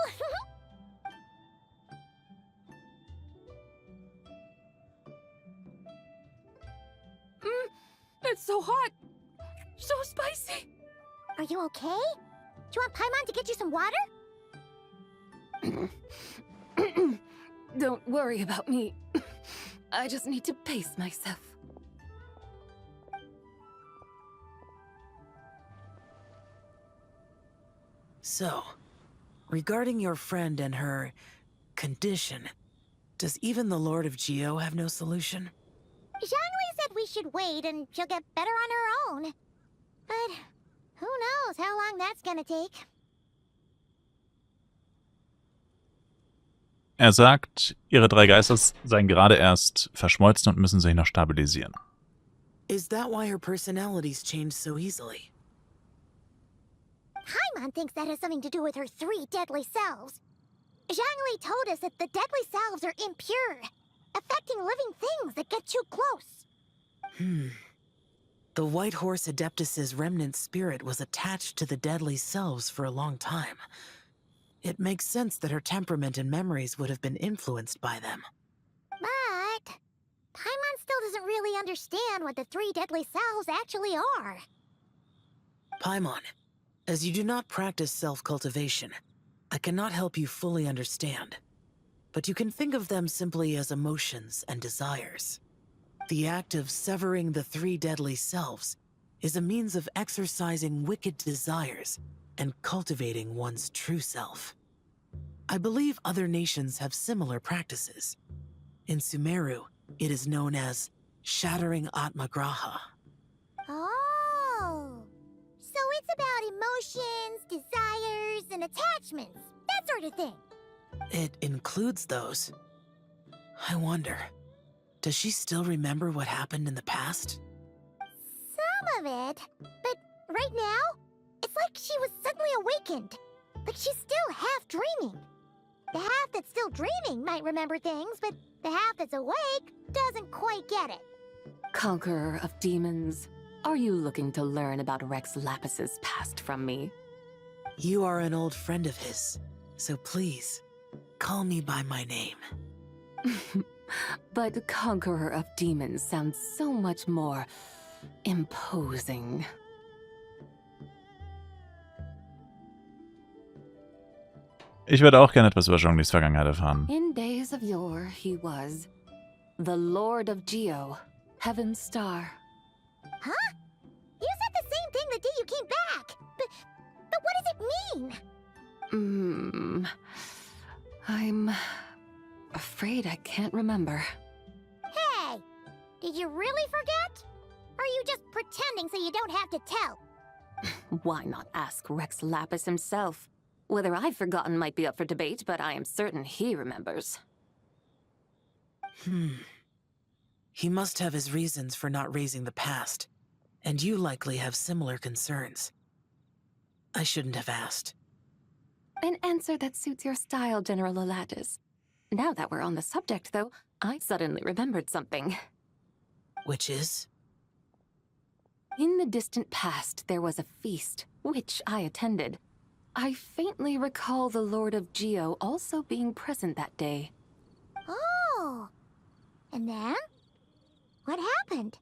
It's so hot! So spicy! Are you okay? Do you want Paimon to get you some water? Don't worry about me. I just need to pace myself. So, regarding your friend and her condition, does even the Lord of Geo have no solution? Zhongli said we should wait and she'll get better on her own. But who knows how long that's gonna take. Er sagt, ihre 3 Geister seien gerade erst verschmolzen und müssen sich noch stabilisieren. Is that why her personalities change so easily? Paimon thinks that has something to do with her 3 deadly selves. Zhongli told us that the deadly selves are impure, affecting living things that get too close. The White Horse Adeptus's remnant spirit was attached to the deadly selves for a long time. It makes sense that her temperament and memories would have been influenced by them. But Paimon still doesn't really understand what the 3 deadly selves actually are. Paimon, as you do not practice self-cultivation, I cannot help you fully understand. But you can think of them simply as emotions and desires. The act of severing the 3 deadly selves is a means of exercising wicked desires and cultivating one's true self. I believe other nations have similar practices. In Sumeru, it is known as shattering Atmagraha. Oh, so it's about emotions, desires, and attachments, that sort of thing. It includes those. I wonder, does she still remember what happened in the past? Some of it, but right now, it's like she was suddenly awakened. Like she's still half dreaming. The half that's still dreaming might remember things, but the half that's awake doesn't quite get it. Conqueror of demons, are you looking to learn about Rex Lapis's past from me? You are an old friend of his, so please, call me by my name. But Conqueror of Demons sounds so much more imposing. Ich würde auch gerne etwas über Zhonglis Vergangenheit erfahren. In days of yore, he was the Lord of Geo, Heaven's Star. Huh? You said the same thing the day you came back. But what does it mean? I'm afraid I can't remember. Hey, did you really forget? Or are you just pretending so you don't have to tell? Why not ask Rex Lapis himself? Whether I've forgotten might be up for debate, but I am certain he remembers. He must have his reasons for not raising the past, and you likely have similar concerns. I shouldn't have asked. An answer that suits your style, General Olatis. Now that we're on the subject, though, I suddenly remembered something. Which is? In the distant past, there was a feast, which I attended. I faintly recall the Lord of Geo also being present that day. Oh. And then? What happened?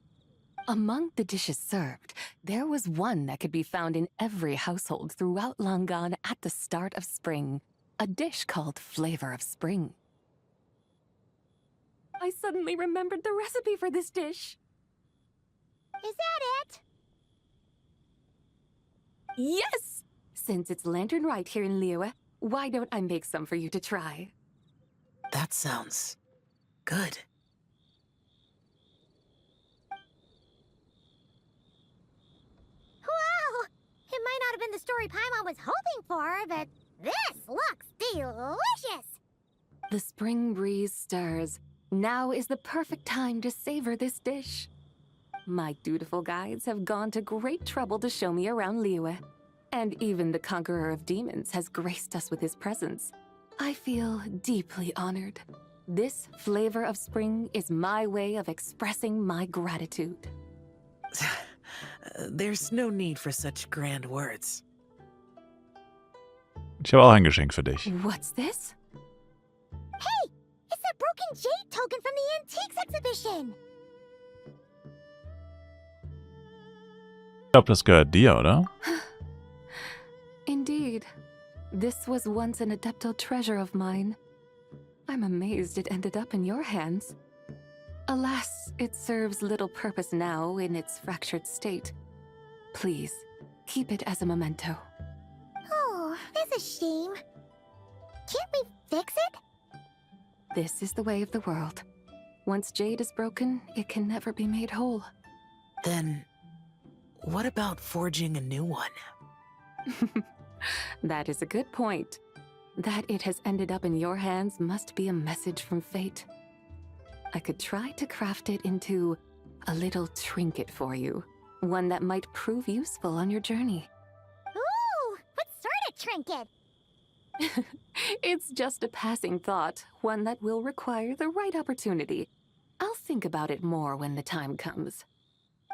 Among the dishes served, there was one that could be found in every household throughout Langan at the start of spring. A dish called Flavor of Spring. I suddenly remembered the recipe for this dish. Is that it? Yes! Since it's Lantern Right here in Liyue, why don't I make some for you to try? That sounds good. Wow! It might not have been the story Paimon was hoping for, but this looks delicious! The spring breeze stirs. Now is the perfect time to savor this dish. My dutiful guides have gone to great trouble to show me around Liyue. And even the conqueror of demons has graced us with his presence. I feel deeply honored. This flavor of spring is my way of expressing my gratitude. There's no need for such grand words. Ich habe auch ein Geschenk für dich. What's this? Hey! It's that broken jade token from the antiques exhibition! Ich glaube, das gehört dir, oder? Indeed. This was once an adeptal treasure of mine. I'm amazed it ended up in your hands. Alas, it serves little purpose now in its fractured state. Please, keep it as a memento. Oh, that's a shame. Can't we fix it? This is the way of the world. Once jade is broken, it can never be made whole. Then, what about forging a new one? That is a good point. That it has ended up in your hands must be a message from fate. I could try to craft it into a little trinket for you. One that might prove useful on your journey. Ooh, what sort of trinket? It's just a passing thought, one that will require the right opportunity. I'll think about it more when the time comes.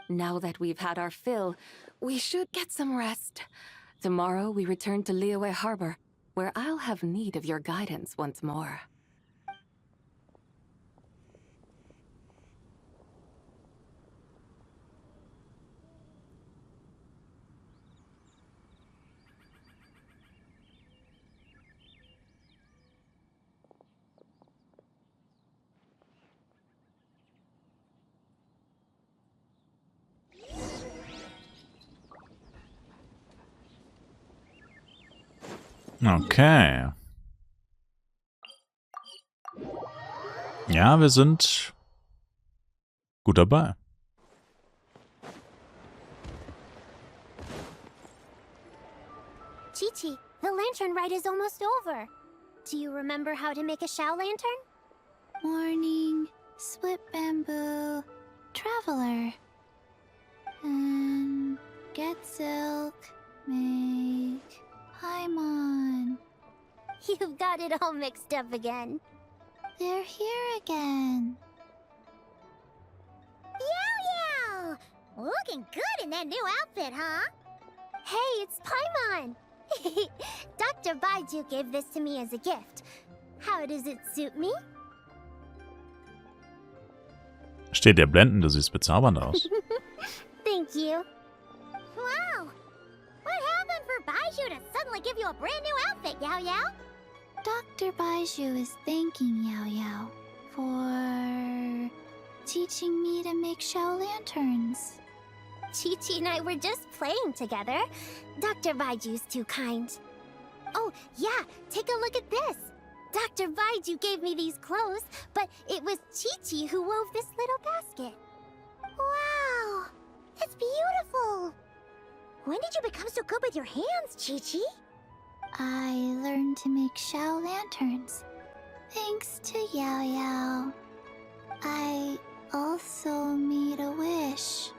Now that we've had our fill, we should get some rest. Tomorrow we return to Liyue Harbor, where I'll have need of your guidance once more. Okay. Ja, wir sind gut dabei. Chi-Chi, the lantern ride is almost over. Do you remember how to make a Shao lantern? Morning, split bamboo, traveler. Get silk, make Paimon. You've got it all mixed up again. They're here again. Yow! Looking good in that new outfit, huh? Hey, it's Paimon! Dr. Baiju gave this to me as a gift. How does it suit me? Steht dir blendend, du siehst bezaubernd aus. Thank you. Wow! What happened for Baiju to suddenly give you a brand new outfit, Yao Yao? Dr. Baiju is thanking Yao Yao for teaching me to make Shao lanterns. Chi-Chi and I were just playing together. Dr. Baiju's too kind. Oh, yeah, take a look at this. Dr. Baiju gave me these clothes, but it was Chi-Chi who wove this little basket. Wow, that's beautiful. When did you become so good with your hands, Chi-Chi? I learned to make Shao lanterns, thanks to Yao Yao. I also made a wish.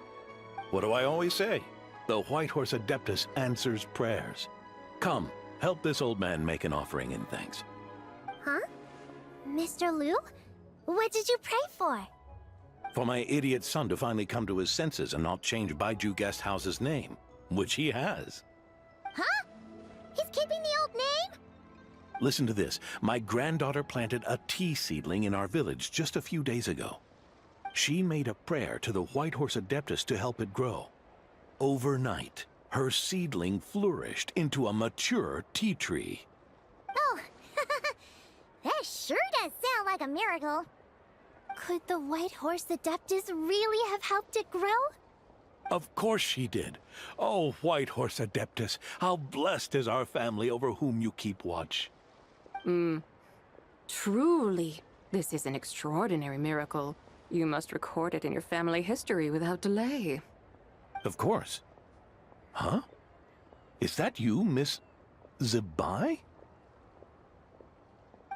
What do I always say? The White Horse Adeptus answers prayers. Come, help this old man make an offering in thanks. Huh? Mr. Liu? What did you pray for? For my idiot son to finally come to his senses and not change Baiju Guest House's name, which he has. Huh? He's keeping the old name? Listen to this. My granddaughter planted a tea seedling in our village just a few days ago. She made a prayer to the White Horse Adeptus to help it grow. Overnight, her seedling flourished into a mature tea tree. Oh, that sure does sound like a miracle. Could the White Horse Adeptus really have helped it grow? Of course she did. Oh, White Horse Adeptus, how blessed is our family over whom you keep watch. Truly, this is an extraordinary miracle. You must record it in your family history without delay. Of course. Huh? Is that you, Miss Zebai?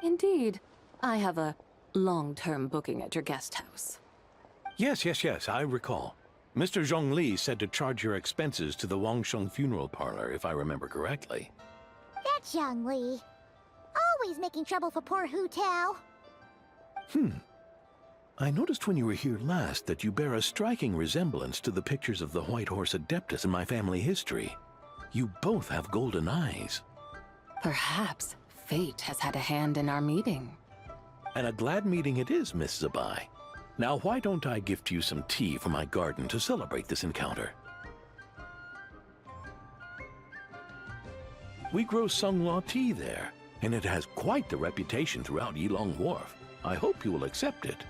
Indeed. I have a long-term booking at your guest house. Yes, I recall. Mr. Zhongli said to charge your expenses to the Wangsheng funeral parlor, if I remember correctly. That's Young Lee. Always making trouble for poor Hu Tao. I noticed when you were here last that you bear a striking resemblance to the pictures of the White Horse Adeptus in my family history. You both have golden eyes. Perhaps fate has had a hand in our meeting. And a glad meeting it is, Miss Zabai. Now why don't I gift you some tea from my garden to celebrate this encounter? We grow Sunghua tea there, and it has quite the reputation throughout Yilong Wharf. I hope you will accept it.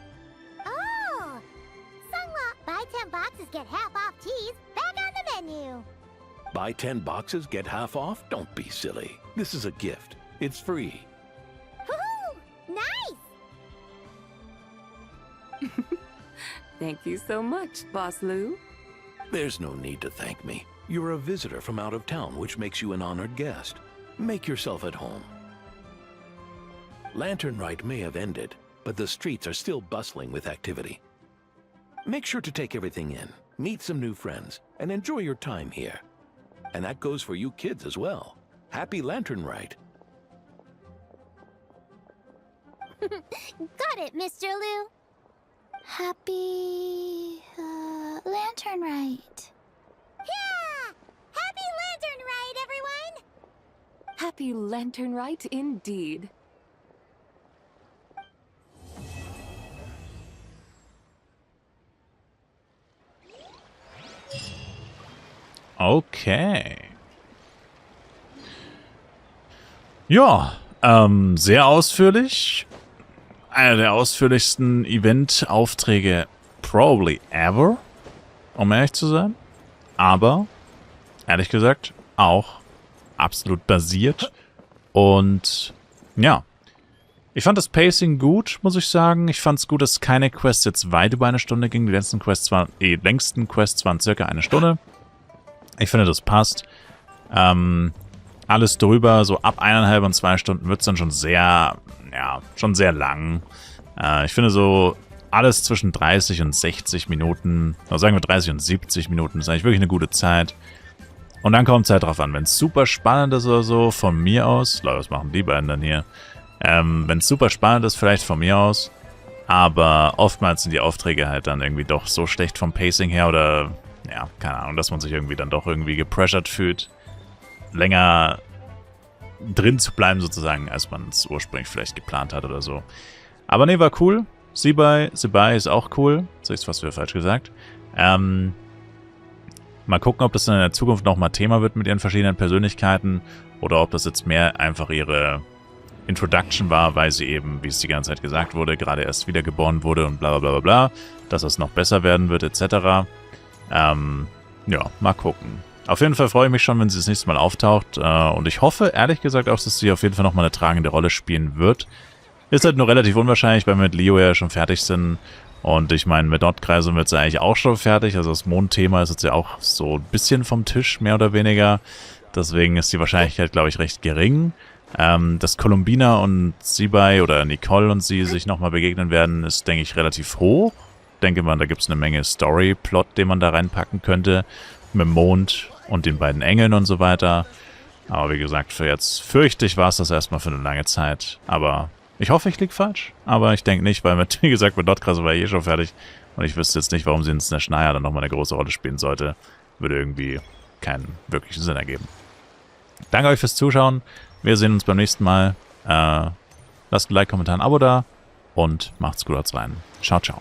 Oh! Sunghua, buy 10 boxes, get half off teas. Back on the menu. Buy 10 boxes, get half off? Don't be silly. This is a gift. It's free. Woohoo! Nice! Thank you so much, Boss Lu. There's no need to thank me. You're a visitor from out of town, which makes you an honored guest. Make yourself at home. Lantern Rite may have ended, but the streets are still bustling with activity. Make sure to take everything in, meet some new friends, and enjoy your time here. And that goes for you kids as well. Happy Lantern Rite. Got it, Mr. Liu. Happy... Lantern Rite. Yeah! Happy Lantern Rite, everyone! Happy Lantern Rite indeed. Okay. Ja, sehr ausführlich. Einer der ausführlichsten Event-Aufträge probably ever, um ehrlich zu sein. Aber, ehrlich gesagt, auch absolut basiert. Und, ja. Ich fand das Pacing gut, muss ich sagen. Ich fand es gut, dass keine Quests jetzt weit über eine Stunde gingen. Die längsten Quests waren circa eine Stunde. Ich finde, das passt. Alles drüber, so ab 1,5 und 2 Stunden wird es dann schon sehr, ja, schon sehr lang. Ich finde so alles zwischen 30 und 60 Minuten, oder sagen wir 30 und 70 Minuten, ist eigentlich wirklich eine gute Zeit. Und dann kommt es halt drauf an, wenn es super spannend ist oder so, von mir aus, Leute, was machen die beiden dann hier? Wenn es super spannend ist, vielleicht von mir aus, aber oftmals sind die Aufträge halt dann irgendwie doch so schlecht vom Pacing her oder, ja, keine Ahnung, dass man sich irgendwie dann doch irgendwie gepressured fühlt, länger drin zu bleiben sozusagen, als man es ursprünglich vielleicht geplant hat oder so. Aber nee, war cool. Zibai ist auch cool. Das ist fast wieder falsch gesagt. Mal gucken, ob das dann in der Zukunft nochmal Thema wird mit ihren verschiedenen Persönlichkeiten oder ob das jetzt mehr einfach ihre Introduction war, weil sie eben, wie es die ganze Zeit gesagt wurde, gerade erst wiedergeboren wurde und bla bla bla bla, dass es noch besser werden wird etc. Ja, mal gucken. Auf jeden Fall freue ich mich schon, wenn sie das nächste Mal auftaucht. Und ich hoffe, ehrlich gesagt, auch, dass sie auf jeden Fall nochmal eine tragende Rolle spielen wird. Ist halt nur relativ unwahrscheinlich, weil wir mit Leo ja schon fertig sind. Und ich meine, mit Nordkreis sind wir jetzt eigentlich auch schon fertig. Also das Mondthema ist jetzt ja auch so ein bisschen vom Tisch, mehr oder weniger. Deswegen ist die Wahrscheinlichkeit, glaube ich, recht gering. Dass Columbina und Zibai oder Nicole und sie sich nochmal begegnen werden, ist, denke ich, relativ hoch. Denke mal, da gibt es eine Menge Story-Plot, den man da reinpacken könnte. Mit dem Mond und den beiden Engeln und so weiter. Aber wie gesagt, für jetzt fürchte ich, war es das erstmal für eine lange Zeit. Aber ich hoffe, ich liege falsch. Aber ich denke nicht, weil wie gesagt, mit Nordkreis war ich eh schon fertig. Und ich wüsste jetzt nicht, warum sie in Snash Naya dann nochmal eine große Rolle spielen sollte. Würde irgendwie keinen wirklichen Sinn ergeben. Danke euch fürs Zuschauen. Wir sehen uns beim nächsten Mal. Lasst ein Like, Kommentar, ein Abo da. Und macht's gut, haut's rein. Ciao, ciao.